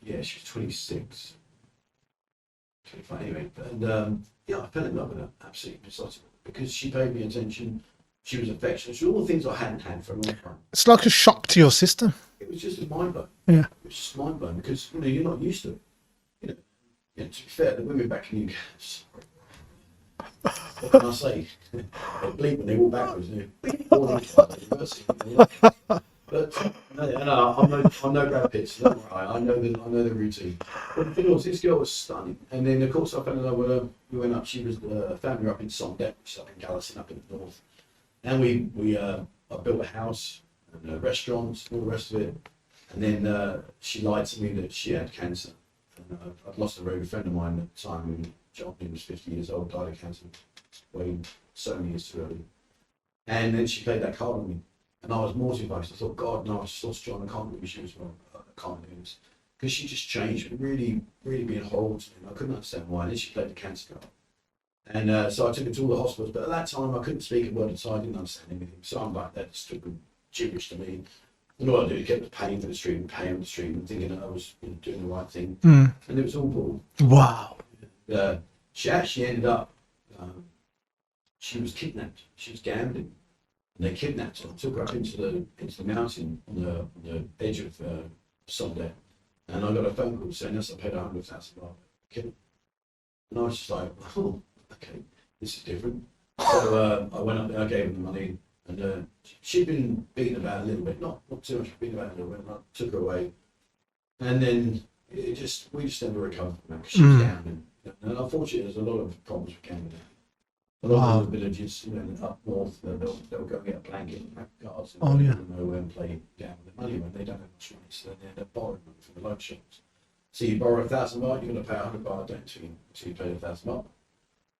yeah, she was 26. 25 anyway, and yeah, I fell in love with her, absolutely besotted, because she paid me attention, she was affectionate, she was all the things I hadn't had for a long time. It's like a shock to your system. It was just a mind blow. Yeah. It was just mind blowing because you're not used to it. To be fair, the women back in the UK, what can I say? They bleep when they walk backwards. But no, I'm no Brad Pitt, so don't worry. I know the routine. But the thing was, this girl was stunning, and then of course I fell in love with her. We went up. She was family up in Sondek, which is up in Gallison, up in the north. And I built a house and restaurants, all the rest of it. And then she lied to me that she had cancer. And I'd lost a very good friend of mine at the time. John, who was 50 years old, died of cancer. Way so many years too early. And then she played that card on me. And I was mortified. I thought, God, no, I lost John. I can't believe she was wrong. I can't do this. Because she just changed, really, really being horrible to me. I couldn't understand why. And then she played the cancer card. And so I took her to all the hospitals. But at that time, I couldn't speak a word of Thai. I didn't understand anything. So I'm like, that just took gibberish to me. And all I did was kept paying for the stream, paying for the stream, and thinking that I was doing the right thing. And it was all bull. Wow. She actually ended up, she was kidnapped. She was gambling. And they kidnapped her and took her up into the mountain on the edge of Sunday. And I got a phone call saying, yes, I paid 100,000 baht. And I was just like, oh, okay, this is different. So I went up there, I gave her the money. And she'd been beaten about a little bit, not too much, beaten about a little bit, and I took her away. And then we just never recovered from that because she was gambling. And unfortunately, there's a lot of problems with gambling. A lot of the villages, up north, they'll go and get a blanket and pack cards and go and play gamble the money when they don't have much money, so they end up borrowing money from the loan shops. So you borrow 1,000 baht, you're going to pay 100 baht, until you pay 1,000 baht.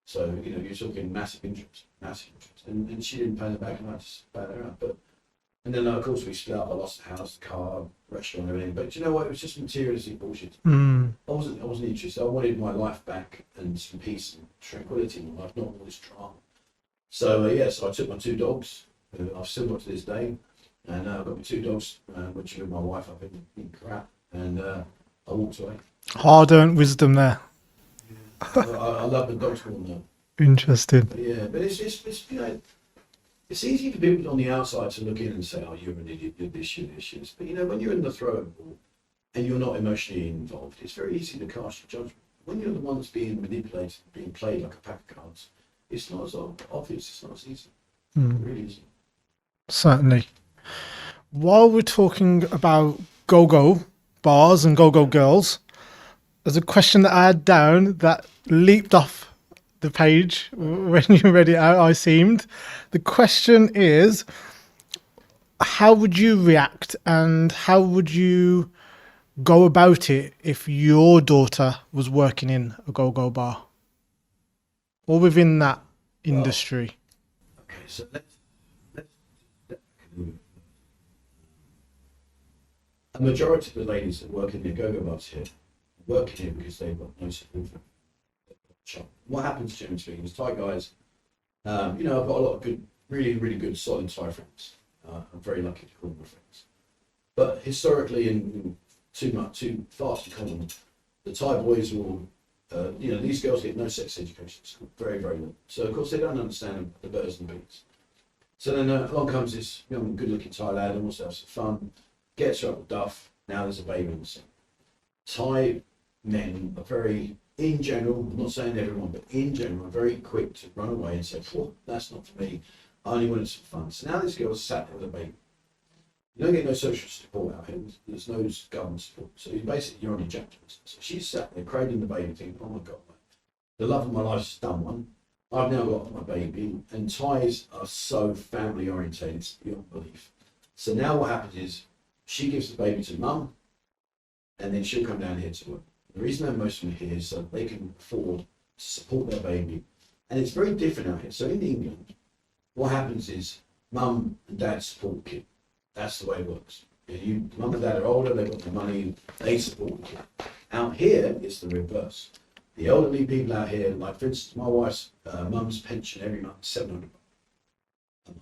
So, you're talking massive interest. And she didn't pay them back, and I just bailed her out. And then, of course, we split up. I lost the house, the car, restaurant, and everything. But you know what? It was just materialistic bullshit. I wasn't interested. I wanted my life back and some peace and tranquility in my life, not all this drama. So, so I took my 2 dogs. I've still got to this day. And I've got my 2 dogs, which with my wife, I've been crap. And I walked away. Hard-earned wisdom there. I love the dogs more now. Interesting. But it's it's easy for people on the outside to look in and say, oh, you're an idiot, you're this, you're this. But when you're in the throw of the ball and you're not emotionally involved, it's very easy to cast your judgment. When you're the one that's being manipulated, being played like a pack of cards, it's not as obvious, it's not as easy. It really isn't. Certainly. While we're talking about go-go bars and go-go girls, there's a question that I had down that leaped off the page when you read it out, I seemed. The question is, how would you react and how would you go about it if your daughter was working in a go-go bar or within that industry? Okay, so let's a majority of the ladies that work in the go-go bars here work here because they've got no support. What happens, generally speaking, is Thai guys, I've got a lot of good, really, really good, solid Thai friends. I'm very lucky to call them my friends. But historically, and too fast and common, the Thai boys will, these girls get no sex education, very, very little. So, of course, they don't understand the birds and bees. So then along comes this young, good-looking Thai lad and wants to have some fun, gets her up with duff, now there's a baby in the scene. Thai men are very, in general, I'm not saying everyone, but in general, are very quick to run away and say, oh, that's not for me, I only wanted some fun. So now this girl's sat there with a baby. You don't get no social support out here. There's no government support. So you're on your judgments. So she's sat there cradling the baby thinking, oh my God, the love of my life's done one. I've now got my baby, and Thais are so family orientated, it's beyond belief. So now what happens is she gives the baby to mum, and then she'll come down here to work. The reason that most of them are here is so they can afford to support their baby. And it's very different out here. So in England, what happens is mum and dad support the kid. That's the way it works. Mum and dad are older, they've got the money, they support the kid. Out here, it's the reverse. The elderly people out here, like for instance, my wife's mum's pension every month is 700 a month.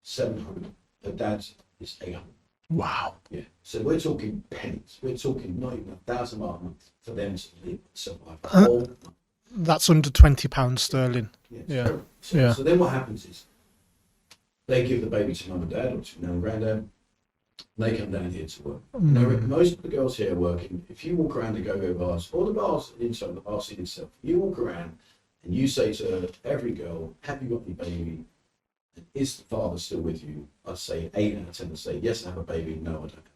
700. Her dad's is 800. Wow. Yeah. So we're talking pennies. We're talking not even £1,000 a month for them to live and survive. That's under £20 sterling. Yeah. So then what happens is they give the baby to mum and dad or to nan and granddad. They come down here to work. Now, most of the girls here are working. If you walk around the go-go bars, or the bars inside the bar scene itself, you walk around and you say to every girl, have you got any baby? And is the father still with you? I'd say 8 out of 10 would say, yes, I have a baby. No, I don't.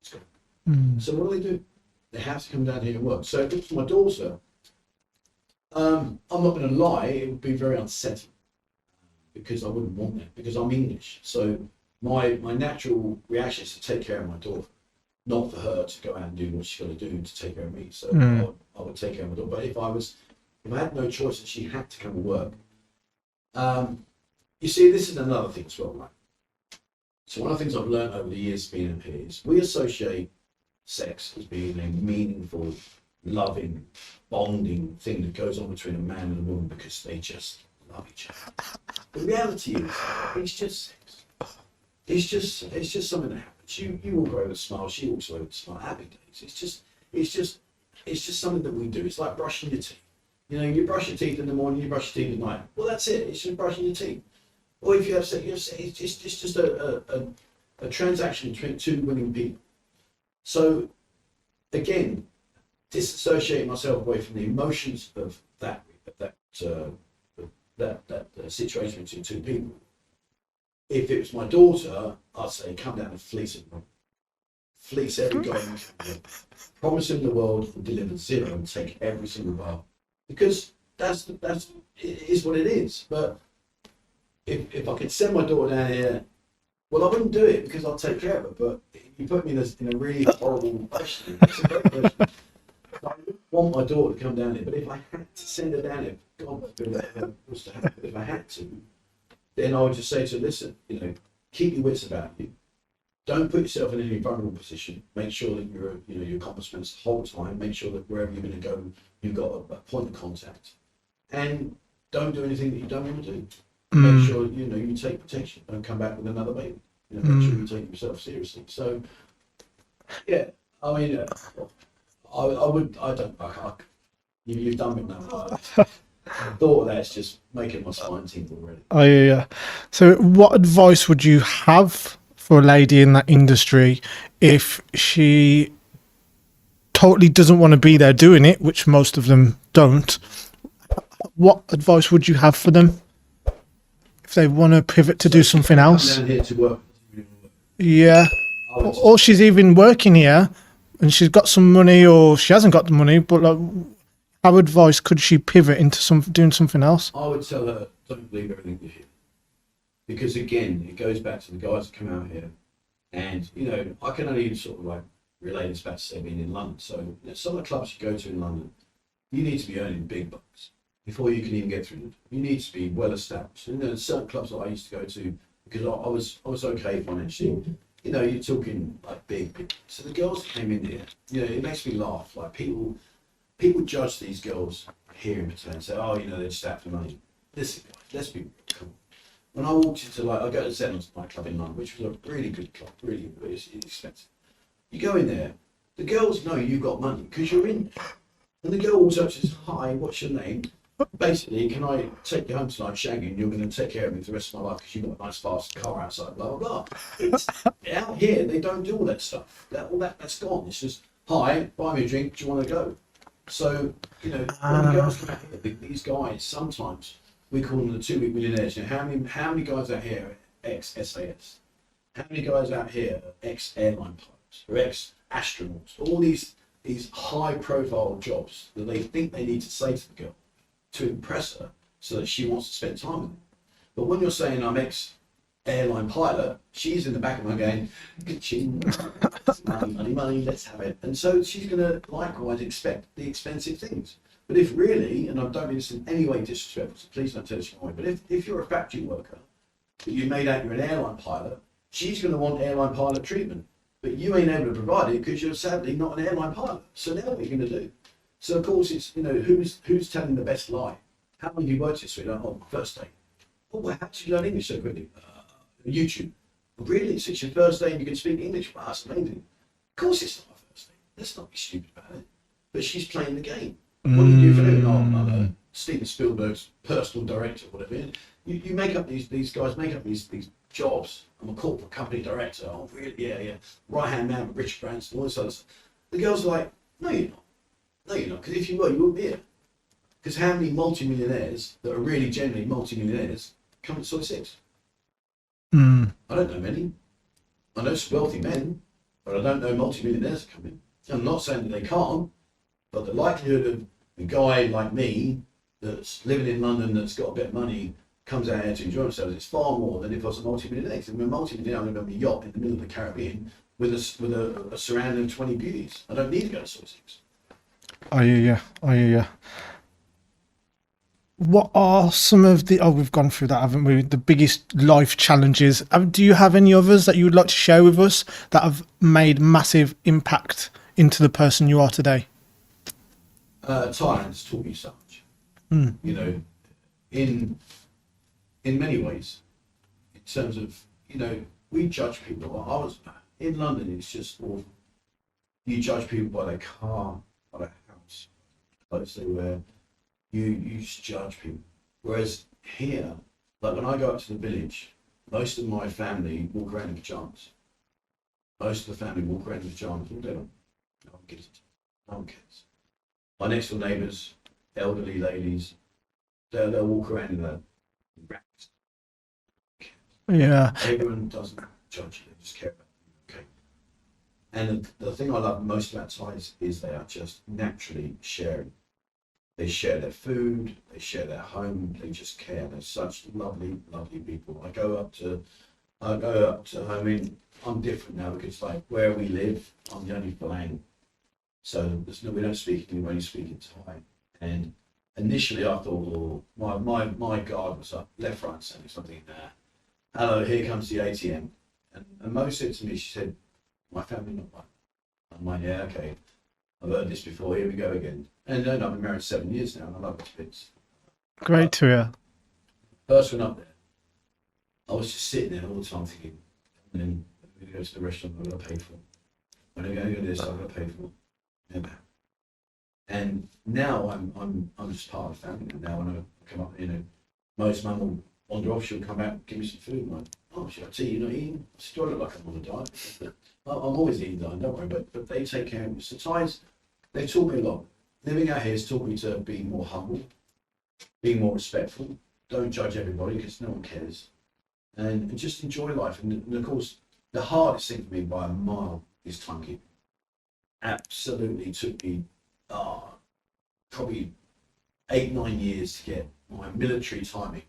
It's gone. So what do? They have to come down here and work. So if it's my daughter, I'm not going to lie, it would be very unsettling because I wouldn't want that, because I'm English. So my natural reaction is to take care of my daughter, not for her to go out and do what she's got to do to take care of me. So I would take care of my daughter. But if I had no choice and she had to come and work, you see, this is another thing as well, right? So one of the things I've learned over the years being in here is we associate sex as being a meaningful, loving, bonding thing that goes on between a man and a woman because they just love each other. The reality is, it's just sex. It's just something that happens. You walk away with a smile, she walks away with a smile. Happy days. It's just something that we do. It's like brushing your teeth. You know, you brush your teeth in the morning, you brush your teeth at night. Well, that's it. It's just brushing your teeth. Or if you have sex, it's just a transaction between two willing people. So, again, disassociating myself away from the emotions of that situation between two people. If it was my daughter, I'd say come down and fleece him. Fleece every guy you can. Promise him the world and deliver zero and take every single bar. Because that's it is what it is. But if I could send my daughter down here, well, I wouldn't do it because I'll take care of her. But you put me in a really horrible question. It's a great question. I want my daughter to come down here, but if I had to send her down here, God forbid whatever was to happen, if I had to, then I would just say to her, listen, you know, keep your wits about you. Don't put yourself in any vulnerable position. Make sure that your accomplishments the whole time. Make sure that wherever you're going to go, you've got a point of contact. And don't do anything that you don't want to do. Make sure you take protection. Don't come back with another baby. You know, make sure you take yourself seriously. So, yeah, I mean, you've done it now. The thought of that's just making my spine tingle already. Oh yeah. So, what advice would you have for a lady in that industry if she totally doesn't want to be there doing it, which most of them don't? What advice would you have for them if they want to pivot to do something else? Down here to work. Yeah. Or she's even working here and she's got some money, or she hasn't got the money, but like, how advice could she pivot into doing something else? I would tell her, don't believe everything you hear. Because again, it goes back to the guys that come out here. And, you know, I can only sort of like relate this back to say being in London. So some of the clubs you go to in London, you need to be earning big bucks before you can even get through them. You need to be well established. And there's certain clubs that I used to go to because I was okay financially. You know, you're talking like big. So the girls that came in here, you know, it makes me laugh. Like people judge these girls here in Pattaya and say, oh, you know, they're just out for money. Listen, guys, let's be cool. When I walked into I go to Zenon's nightclub in London, which was a really good club, really expensive. You go in there, the girls know you've got money because you're in there. And the girl walks up and says, hi, what's your name? Basically, can I take you home tonight, shaggy, and you're going to take care of me for the rest of my life because you've got a nice fast car outside, blah, blah, blah. It's, out here, they don't do all that stuff. That's gone. It's just, hi, buy me a drink, do you want to go? So, you know, when the girls come out here, these guys, sometimes, we call them the 2-week millionaires. You know, how many guys out here are ex-SAS? How many guys out here are ex-airline pilots or ex-astronauts? All these high-profile jobs that they think they need to say to the girl to impress her so that she wants to spend time with them. But when you're saying I'm ex-airline pilot, she's in the back of my going, ka-ching, money, let's have it. And so she's going to likewise expect the expensive things. But if really, and I don't mean this in any way disrespectful, so please don't tell us your way, but if you're a factory worker, but you made out you're an airline pilot, she's going to want airline pilot treatment. But you ain't able to provide it because you're sadly not an airline pilot. So now what are you going to do? So of course it's, who's telling the best lie? How long have you worked this week? Oh, first day. Oh, well, how did you learn English so quickly? YouTube. Really? So it's your first day and you can speak English? Wow, that's amazing. Of course it's not my first day. Let's not be stupid about it. But she's playing the game. What do you do for living? Oh, I'm Steven Spielberg's personal director, whatever. You make up these guys make up these jobs. I'm a corporate company director. Oh, really? Yeah. Right hand man with Richard Branson, all this other stuff. The girls are like, no, you're not. No, you're not. Because if you were, you wouldn't be here. Because how many multi-millionaires that are really genuinely multi-millionaires come to Soy 6? I don't know many. I know some wealthy men, but I don't know multi-millionaires that come in. I'm not saying that they can't, but the likelihood of a guy like me that's living in London that's got a bit of money comes out here to enjoy themselves, it's far more than if I was a multi-millionaire. If I'm a multi-millionaire, I'm going to be on a yacht in the middle of the Caribbean with a surrounding of 20 beauties. I don't need to go to Soy 6. I hear you. What are some of the, we've gone through that, haven't we? The biggest life challenges. Do you have any others that you would like to share with us that have made massive impact into the person you are today? Thailand has taught me so much. In many ways, in terms of, we judge people. I was in London, it's just awful. You judge people by their car, by their house, clothes they wear. You just judge people. Whereas here, like when I go up to the village, most of my family walk around in pajamas. Most of the family walk around in pajamas all day long. No one gives it. No one cares. My next door neighbours, elderly ladies, they'll walk around in their rags. Yeah. Everyone doesn't judge you, they just care about you, okay? And the thing I love most about Thais is they are just naturally sharing. They share their food, they share their home, they just care. They're such lovely, lovely people. I go up to, I mean, I'm different now because like where we live, I'm the only Falang. So we don't speak, we only speak in Thai. And initially I thought, my guard was up, left, right, and centre, something there. Hello, here comes the ATM. And Mo said to me, she said, my family not one. I'm like, yeah, okay. I've heard this before, here we go again. And then I've been married 7 years now and I love it to bits. Great to hear. First one up there, I was just sitting there all the time thinking, and then I'm going to go to the restaurant, I'm going to pay for it. When I'm going to do this, I'm going to pay for it. Never. And now I'm just part of the family. Now when I come up, most mum will wander off, she'll come out, give me some food. I'm like, oh, should I tea? You're not eating? I said, do I look like I'm on a diet? I'm always eating diet, don't worry, but they take care of me. So Thais, they taught me a lot. Living out here has taught me to be more humble, be more respectful, don't judge everybody because no one cares, and just enjoy life. And of course, the hardest thing for me by a mile is timekeeping. Absolutely took me probably 8-9 years to get my military timing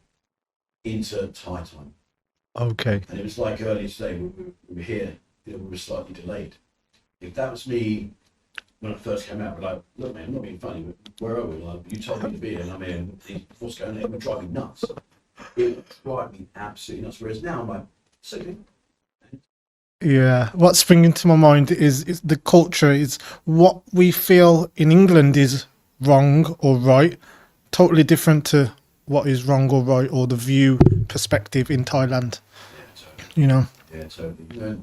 into Thai time. Okay. And it was like earlier today, we were here, we were slightly delayed. If that was me when I first came out, we're like, look man, I'm not being funny, but where are we? Like, you told me to be here and I'm here, what's going on? It would drive me nuts. It would drive me absolutely nuts. Whereas now I'm like, it's okay. Yeah, what's springing to my mind is the culture. Is what we feel in England is wrong or right, totally different to what is wrong or right, or the view perspective in Thailand. Yeah, totally. Yeah, totally.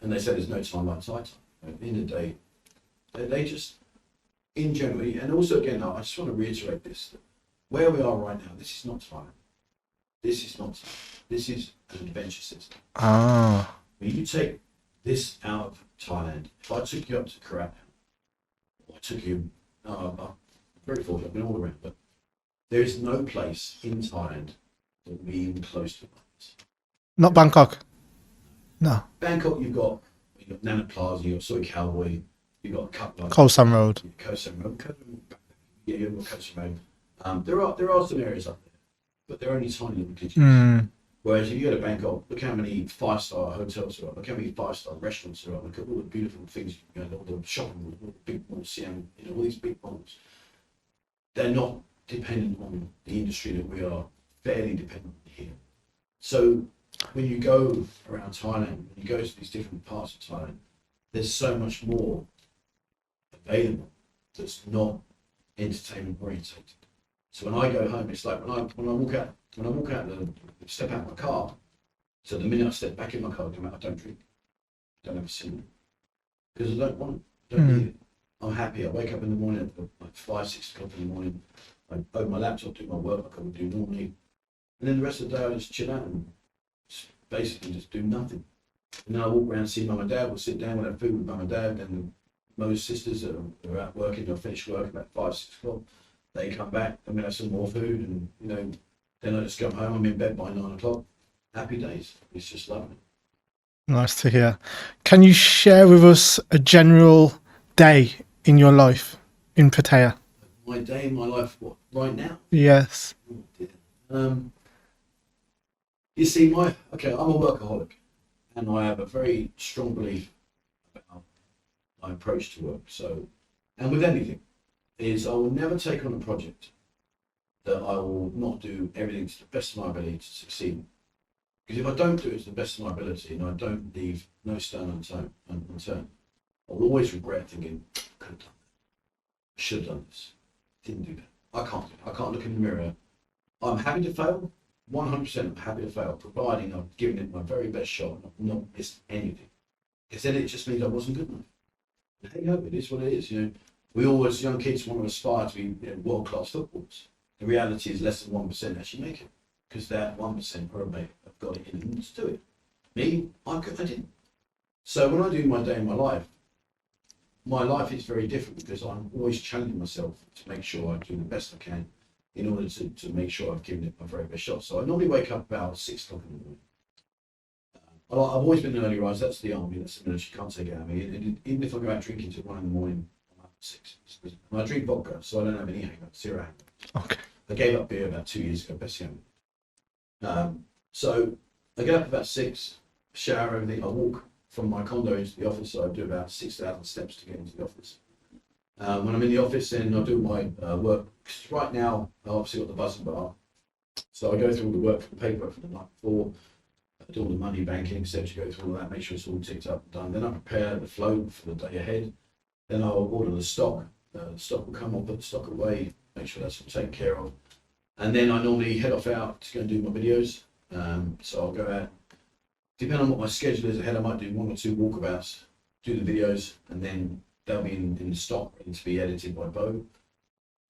And they say there's no time like Thai time. At the end of the day, they just, in general, and also again, I just want to reiterate this, that where we are right now, this is not Thailand. This is not Thailand. This is an adventure system. When you take this out of Thailand, if I took you up to Krabi, or I took you, I'm very fortunate, I've been all around, but there is no place in Thailand that will be even close to this. not Bangkok. No. Bangkok, you've got Nana Plaza, you've got Soy Cowboy, you've got a couple of Koh Sam Road. Koh Sam Road. Yeah, you've got Koh Sam Road. There are some areas up there, but they're only tiny little kitchens. Mm. Whereas if you go to Bangkok, look how many 5-star hotels there are. Look how many 5-star restaurants there are. Look at all the beautiful things. All the shopping malls, all the big malls, all these big malls. They're not dependent on the industry that we are fairly dependent on here. So when you go around Thailand, when you go to these different parts of Thailand, there's so much more available that's not entertainment orientated. So when I go home, it's like when I walk out, step out of my car. So the minute I step back in my car, I don't drink, don't have a cigarette, because I don't want it, don't need it. I'm happy. I wake up in the morning at like 5, 6 o'clock in the morning. I open my laptop, do my work like I would do normally, and then the rest of the day I just chill out and basically just do nothing. And then I walk around and see mum and dad. We'll sit down, we'll have food with mum and dad. And most sisters that are out working, they'll finish work about 5, 6 o'clock. They come back, and we have some more food, and then I just come home. I'm in bed by 9 o'clock. Happy days. It's just lovely. Nice to hear. Can you share with us a general day in your life in Pattaya? My day in my life, what, right now? Yes. Oh, dear. You see, I'm a workaholic, and I have a very strong belief about my approach to work. So, and with anything, is I will never take on a project that I will not do everything to the best of my ability to succeed. Because if I don't do it to the best of my ability and I don't leave no stone unturned, I will always regret thinking, I could have done that. I should have done this. Didn't do that. I can't do it. I can't look in the mirror. I'm happy to fail. 100% I'm happy to fail, providing I've given it my very best shot and I've not missed anything. Because then it just means I wasn't good enough. And hey, it is what it is. We always, young kids, want to aspire to be world-class footballers. The reality is less than 1% actually make it, because that 1% probably have got it in them to do it. Me, I didn't. So when I do my day in my life is very different, because I'm always challenging myself to make sure I do the best I can in order to make sure I've given it my very best shot. So I normally wake up about 6 o'clock in the morning. I've always been an early riser. That's the army. That's the military. You can't take it out of me. And even if I go out drinking till 1 in the morning, I'm up at 6. And I drink vodka, so I don't have any hangovers. Zero hangovers. Okay. I gave up beer about 2 years ago. Best young. So I get up about 6, shower, everything. I walk from my condo into the office. So I do about 6,000 steps to get into the office. When I'm in the office, then I do my work. Because right now, I obviously got the BUZZIN bar. So I go through all the work for the paperwork for the night before. I do all the money banking, etc. Go through all that, make sure it's all ticked up and done. Then I prepare the float for the day ahead. Then I'll order the stock. The stock will come, I'll put the stock away, make sure that's all taken care of. And then I normally head off out to go and do my videos. So I'll go out, depending on what my schedule is ahead, I might do 1 or 2 walkabouts, do the videos, and then they'll be in stock, ready to be edited by Bo.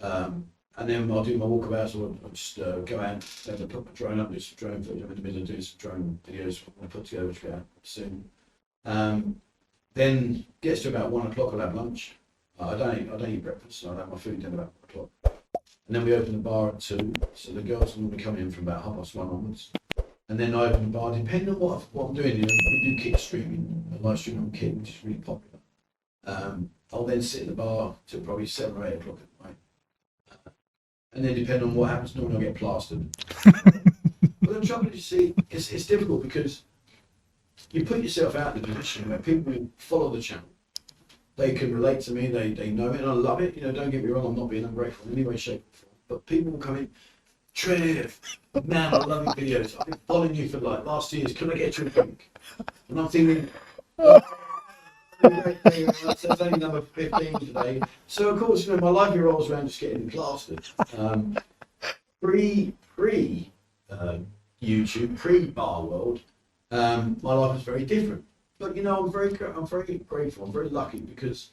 And then I'll do my walkabouts, or I'll just go out, then I'll put my drone up, do some drone footage. I'm in the middle of doing some drone videos I put together, which will go out soon. Then gets to about 1 o'clock, I'll have lunch. I don't eat breakfast, so I'll have my food then about 1 o'clock. And then we open the bar at 2, so the girls will be coming in from about 1:30 onwards. And then I open the bar, depending on what I'm doing. We do kick streaming, a live stream on Kick, which is really popular. I'll then sit in the bar till probably 7 or 8 o'clock at night. And then depending on what happens, normally I'll get plastered. But the trouble is, you see, it's difficult, because you put yourself out in a position where people follow the channel. They can relate to me, they know it, and I love it. Don't get me wrong, I'm not being ungrateful in any way, shape, or form. But people will come in, Trev, man, I love your videos. I've been following you for like last 2 years. Can I get you a drink? And I'm thinking, that's only number 15 today. So of course, my life revolves around just getting plastered. Pre YouTube, pre bar world, my life was very different. But I'm very grateful. I'm very lucky, because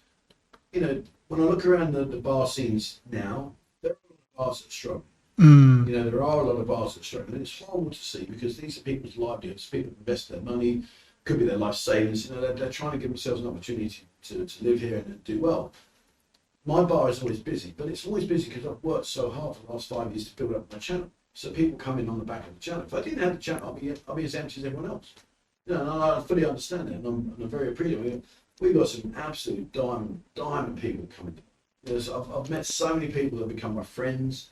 when I look around the bar scenes now, there are a lot of bars that struggle. There are a lot of bars that struggle, and it's horrible to see, because these are people's livelihoods. People invest their money, could be their life savings. They're trying to give themselves an opportunity to live here and do well. My bar is always busy, but it's always busy because I've worked so hard for the last 5 years to build up my channel. So people come in on the back of the channel. If I didn't have the channel, I'll be as empty as everyone else. You know, and I fully understand that, and I'm very appreciative. We've got some absolute diamond people coming. I've met so many people that have become my friends.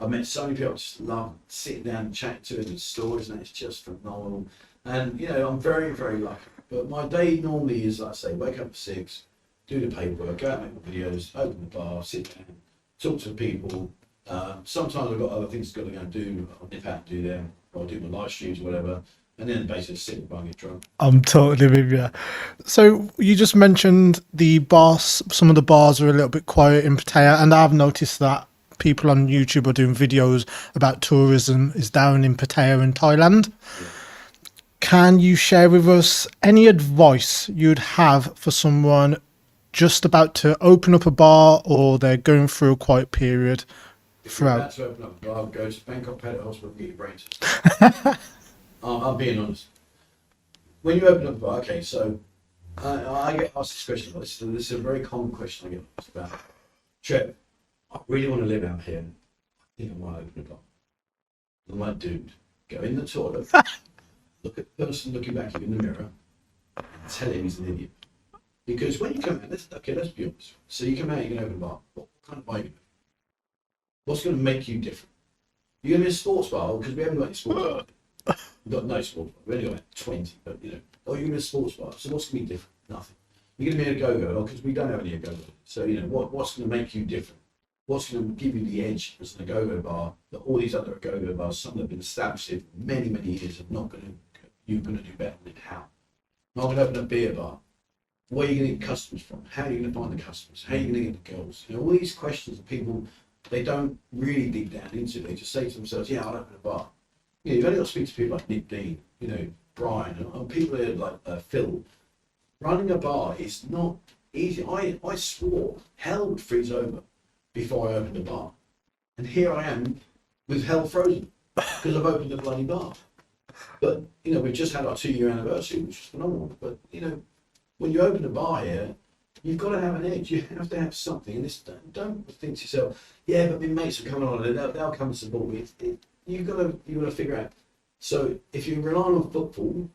I've met so many people I just love sitting down and chatting to and stories, and it's just phenomenal. And you know, I'm very, very lucky. But my day normally is, like I say, wake up at 6, do the paperwork, go out and make my videos, open the bar, sit down, talk to people. Sometimes I've got other things I've got to go and do. I'll nip out and do them, or I'll do my live streams or whatever, and then basically sit in the bar and get drunk. I'm totally with you. So you just mentioned the bars. Some of the bars are a little bit quiet in Pattaya, and I've noticed that people on YouTube are doing videos about tourism is down in Pattaya in Thailand. Yeah. Can you share with us any advice you'd have for someone just about to open up a bar, or they're going through a quiet period If you're throughout? about to open up a bar, go to Bangkok Pet Hospital and get your brain tested. I'm being honest. When you open up a bar, okay, so I get asked this question. This is a very common question I get asked about. Trev, I really want to live out here. I think I might open a bar. I'm like, dude, go in the toilet, look at the person looking back at you in the mirror, and tell him he's an idiot. Because when you come out, let's be honest. So you come out, you can open a bar. What kind of bar are you going to be? What's going to make you different? You're going to be a sports bar, because we haven't got any sports bar. We've got no sports bar. We've only got like 20, but you know. Oh, you're going to be a sports bar. So what's going to be different? Nothing. You're going to be a go-go, because we don't have any go-go. So, you know, what's going to make you different? What's going to give you the edge as a go-go bar that all these other go-go bars, some that have been established for many, many years, are not going to, you're going to do better than how? Not going to open a beer bar. Where are you going to get customers from? How are you going to find the customers? How are you going to get the girls? You know, all these questions that people, they don't really dig down into. They just say to themselves, yeah, I'll open a bar. You know, you've only got to speak to people like Nick Dean, you know, Brian, and people like Phil. Running a bar is not easy. I swore hell would freeze over before I opened a bar. And here I am with hell frozen because I've opened a bloody bar. But, you know, we've just had our 2-year anniversary, which is phenomenal. But, you know, when you open a bar here, you've got to have an edge. You have to have something. And this, don't think to yourself, yeah, but my mates are coming on, they'll come and support me. You've got to figure out. So if you're relying on footfall,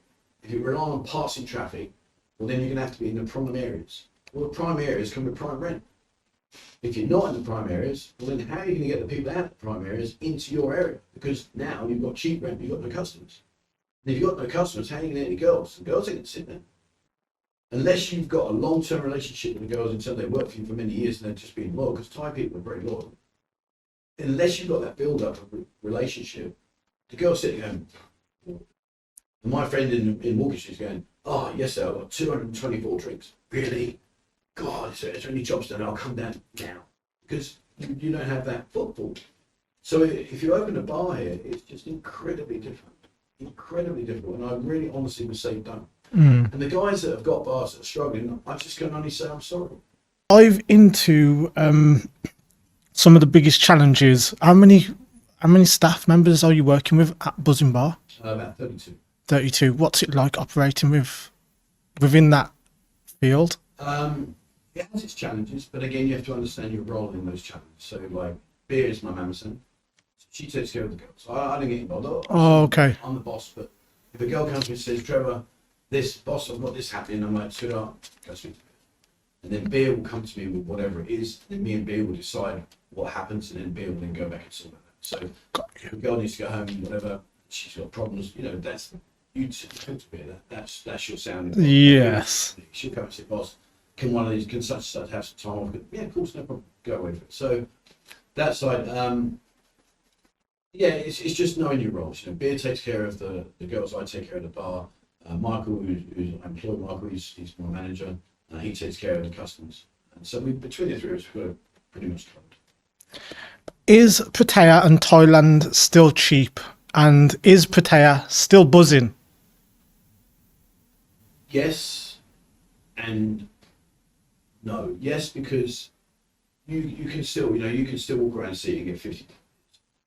if you're relying on passing traffic, well, then you're going to have to be in the prime areas. Well, the prime areas come with prime rent. If you're not in the prime areas, well, then how are you going to get the people out of the prime areas into your area? Because now you've got cheap rent, you've got no customers. And if you've got no customers, how are you going to get any girls? The girls ain't going to sit there. Unless you've got a long-term relationship with the girls until they work for you for many years and they're just being loyal, because Thai people are very loyal. Unless you've got that build-up of relationship, the girls sitting going, and my friend in Mortgage is going, oh, yes, sir, I've got 224 drinks. Really? God, is there any jobs done? I'll come down now. Because you don't have that footfall. So if you open a bar here, it's just incredibly different. Incredibly difficult. And I really honestly would say don't. And the guys that have got bars that are struggling, I just can only say I'm sorry. Dive into some of the biggest challenges. How many staff members are you working with at Buzzin Bar? About 32. 32. What's it like operating within that field? It has its challenges, but again, you have to understand your role in those challenges. So, like, Beer is my mamison. She takes care of the girls. I don't get involved. Okay. I'm the boss, but if a girl comes to me and says, Trevor, this boss, I've got this happening, I'm like, sweetheart, go speak to Beer. And then Beer will come to me with whatever it is, and then me and Beer will decide what happens, and then Beer will then go back and sort it out. So if a girl needs to go home, whatever, she's got problems, you know, that's, you talk to Beer, that's your sounding. Yes. She'll come and say, boss, can one of these, can such and such have some time off? Yeah, of course, no problem, go away with it. So that side, yeah, it's just knowing your roles. You know, Beer takes care of the girls, I take care of the bar. Michael, who's I employed Michael, he's my manager. He takes care of the customers. And so between the three of us, we've got it pretty much covered. Is Pattaya and Thailand still cheap? And is Pattaya still buzzing? Yes and no. Yes, because you can still, you know, you can still walk around and see it and get 50.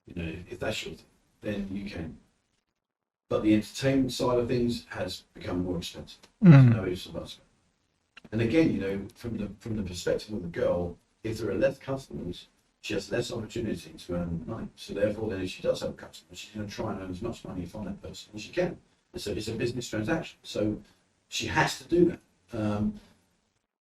You know, if that's your thing, then you can. But the entertainment side of things has become more expensive. No ifs or buts. And again, you know, from the perspective of the girl, if there are less customers, she has less opportunity to earn money. So therefore, then if she does have customers, she's going to try and earn as much money from that person as she can. It's a business transaction. So she has to do that.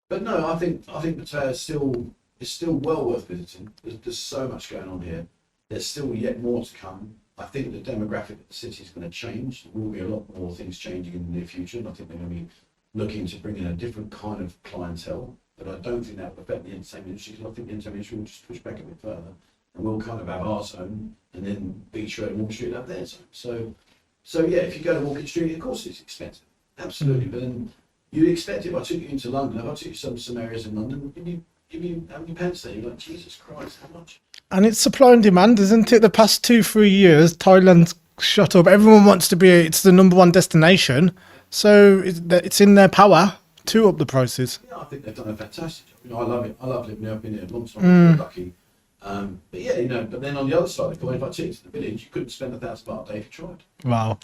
But no, I think Pattaya is still well worth visiting. There's so much going on here. There's still yet more to come. I think the demographic of the city is going to change. There will be a lot more things changing in the near future, and I think they're going to be looking to bring in a different kind of clientele. But I don't think that will affect the entertainment industry, because I think the entertainment industry will just push back a bit further, and we'll kind of have our zone, and then Beach Road and Wall Street have their zone. So yeah, if you go to Walking Street, of course it's expensive, absolutely. But then you'd expect it. If I took you into London, if I took you some areas in London, give you how many pence there? You're like, Jesus Christ, how much? And it's supply and demand, isn't it? The past 2-3 years, Thailand's shut up. Everyone wants to be, it's the #1 destination. So it's in their power to up the prices. Yeah, I think they've done a fantastic job. You know, I love it. I love living there. I've been here a long time. I'm lucky. But yeah, you know, but then on the other side, if I took you to the village, you couldn't spend £1,000 a day if you tried. Wow.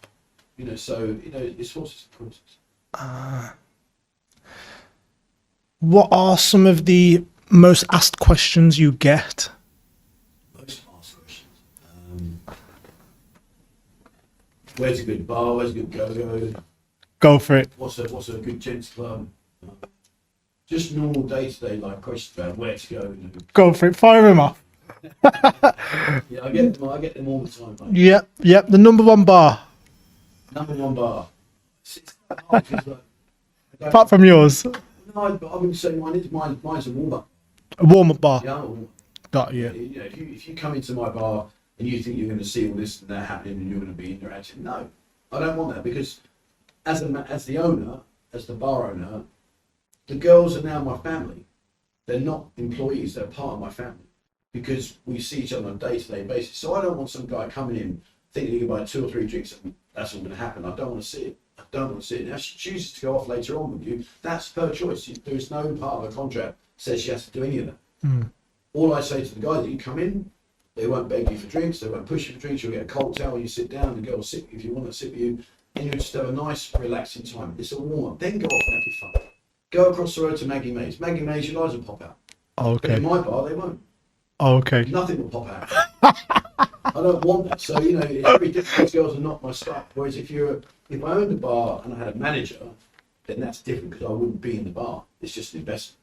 You know, so, you know, it's horses and horses. What are some of the most asked questions you get? Most asked questions. Where's a good bar? Where's a good go-go? Go for it. What's a good gents club? Just normal day-to-day like questions about where to go. You know. Go for it. Fire them off. Yeah, I get them all the time. Mate. Yep. The #1 bar. #1 bar. It's quite hard, 'cause, like, Apart from yours. no, I wouldn't say mine's a warm-up. A warm-up bar. Yeah, warm-up. Got you. You know, if you come into my bar and you think you're going to see all this and that happening and you're going to be interacting, no, I don't want that, because as the owner, as the bar owner, the girls are now my family. They're not employees; they're part of my family, because we see each other on a day-to-day basis. So I don't want some guy coming in thinking he can buy 2 or 3 drinks and that's all going to happen. I don't want to see it. I don't want to see it. Now, if she chooses to go off later on with you, that's her choice. There is no part of her contract that says she has to do any of that. All I say to the guys, that you come in, they won't beg you for drinks, they won't push you for drinks, you'll get a cold towel, you sit down, the girl will sit with you if you want to sit with you, and you just have a nice, relaxing time. It's a warm-up. Then go off and have your fun. Go across the road to Maggie Mae's. Maggie Mae's, your eyes will pop out. But Okay. in my bar, they won't. Okay. Nothing will pop out. I don't want that. So, you know, it's very difficult. Girls are not my stuff. Whereas if I owned a bar and I had a manager, then that's different, because I wouldn't be in the bar. It's just an investment.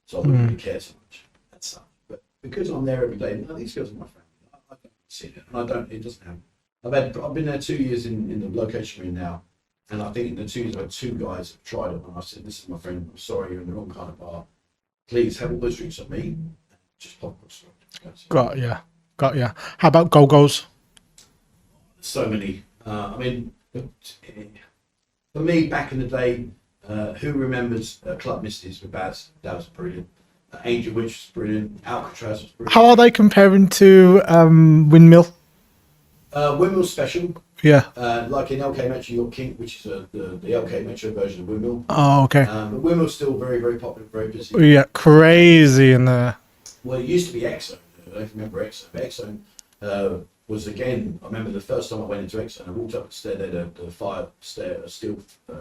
So I wouldn't really care so much. That's something. But because I'm there every day, no, these girls are my family. I don't see it. And it doesn't happen. I've been there 2 years in the location we're in now. And I think in the 2 years, I've had 2 guys have tried it. And I said, this is my friend, I'm sorry, you're in the wrong kind of bar. Please have all those drinks on me. Just pop across the road. Got ya. How about go-go's? So many. I mean, for me, back in the day, who remembers Club Misties with Baz? That was brilliant. Angel Witch was brilliant. Alcatraz was brilliant. How are they comparing to Windmill? Windmill Special. Yeah. Like in LK Metro York King, which is the LK Metro version of Windmill. Oh, okay. But Windmill's still very, very popular, very busy. Yeah, crazy in there. Well, it used to be Exxon. I don't remember Exxon. Exxon was, again, I remember the first time I went into Exxon, I walked up the stair, they had a fire stair, a steel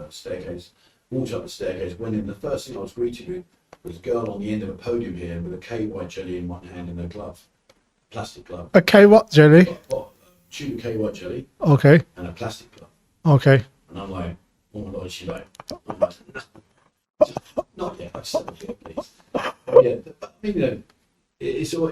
staircase. Walked up the staircase, went in. The first thing I was greeted with was a girl on the end of a podium here with a KY jelly in one hand and a glove, plastic glove. Okay, what jelly? What? Tube of KY jelly Okay. and a plastic glove. Okay. And I'm like, oh my God, she's like, not yet, I said, not yet, please. Yeah, but, you know, it's all,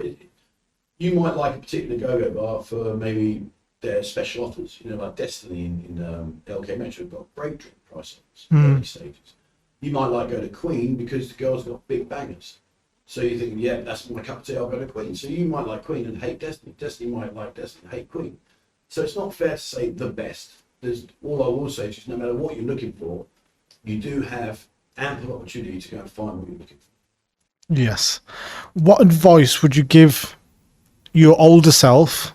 you might like a particular go-go bar for maybe their special offers, you know, like Destiny in LK Metro got break drink price offers, early stages. You might like go to Queen because the girls got big bangers. So you think, yeah, that's my cup of tea, I'll go to Queen. So you might like Queen and hate Destiny. Destiny might like Destiny and hate Queen. So it's not fair to say the best. All I will say is just no matter what you're looking for, you do have ample opportunity to go and find what you're looking for. Yes. What advice would you give your older self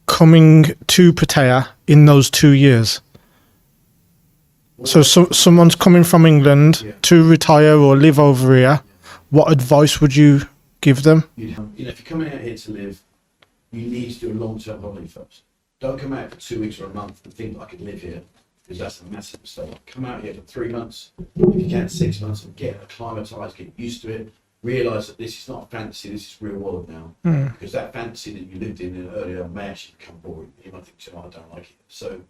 coming to Pattaya in those 2 years? So someone's coming from England to retire or live over here. What advice would you give them? You know, if you're coming out here to live, you need to do a long-term holiday first. Don't come out for 2 weeks or a month and think I could live here, because that's a massive mistake. Come out here for 3 months, if you can 6 months, and get acclimatised, get used to it. Realise that this is not fantasy, this is real world now. Because that fantasy that you lived in earlier may actually become boring. You might think, oh, I don't like it. So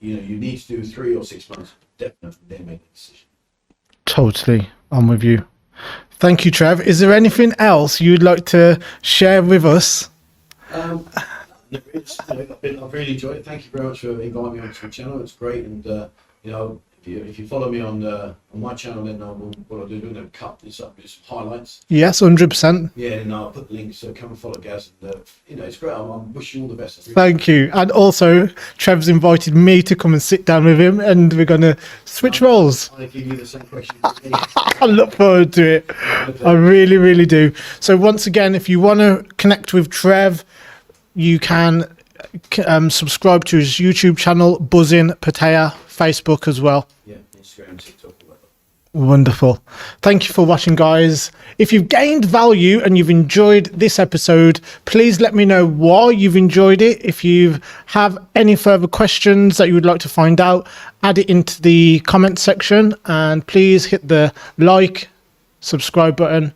you know, you need to do 3 or 6 months, definitely, then make a decision. Totally, I'm with you. Thank you, Trev. Is there anything else you'd like to share with us? I've really enjoyed it. Thank you very much for inviting me onto the channel. It's great, and you know, if you follow me on my channel, then what I'll do, I'm going to cut this up with some highlights. Yes, 100%. Yeah, and I'll put links, so come and follow Gaz. And you know, it's great. I wish you all the best. Thank you. And also, Trev's invited me to come and sit down with him, and we're going to switch roles. I give you the same question. I look forward to it. I really, really do. So once again, if you want to connect with Trev, you can subscribe to his YouTube channel, BUZZIN Pattaya, Facebook as well. Yeah, Instagram, TikTok, whatever. Wonderful. Thank you for watching, guys. If you've gained value and you've enjoyed this episode, please let me know why you've enjoyed it. If you have any further questions that you would like to find out, add it into the comment section, and please hit the like, subscribe button.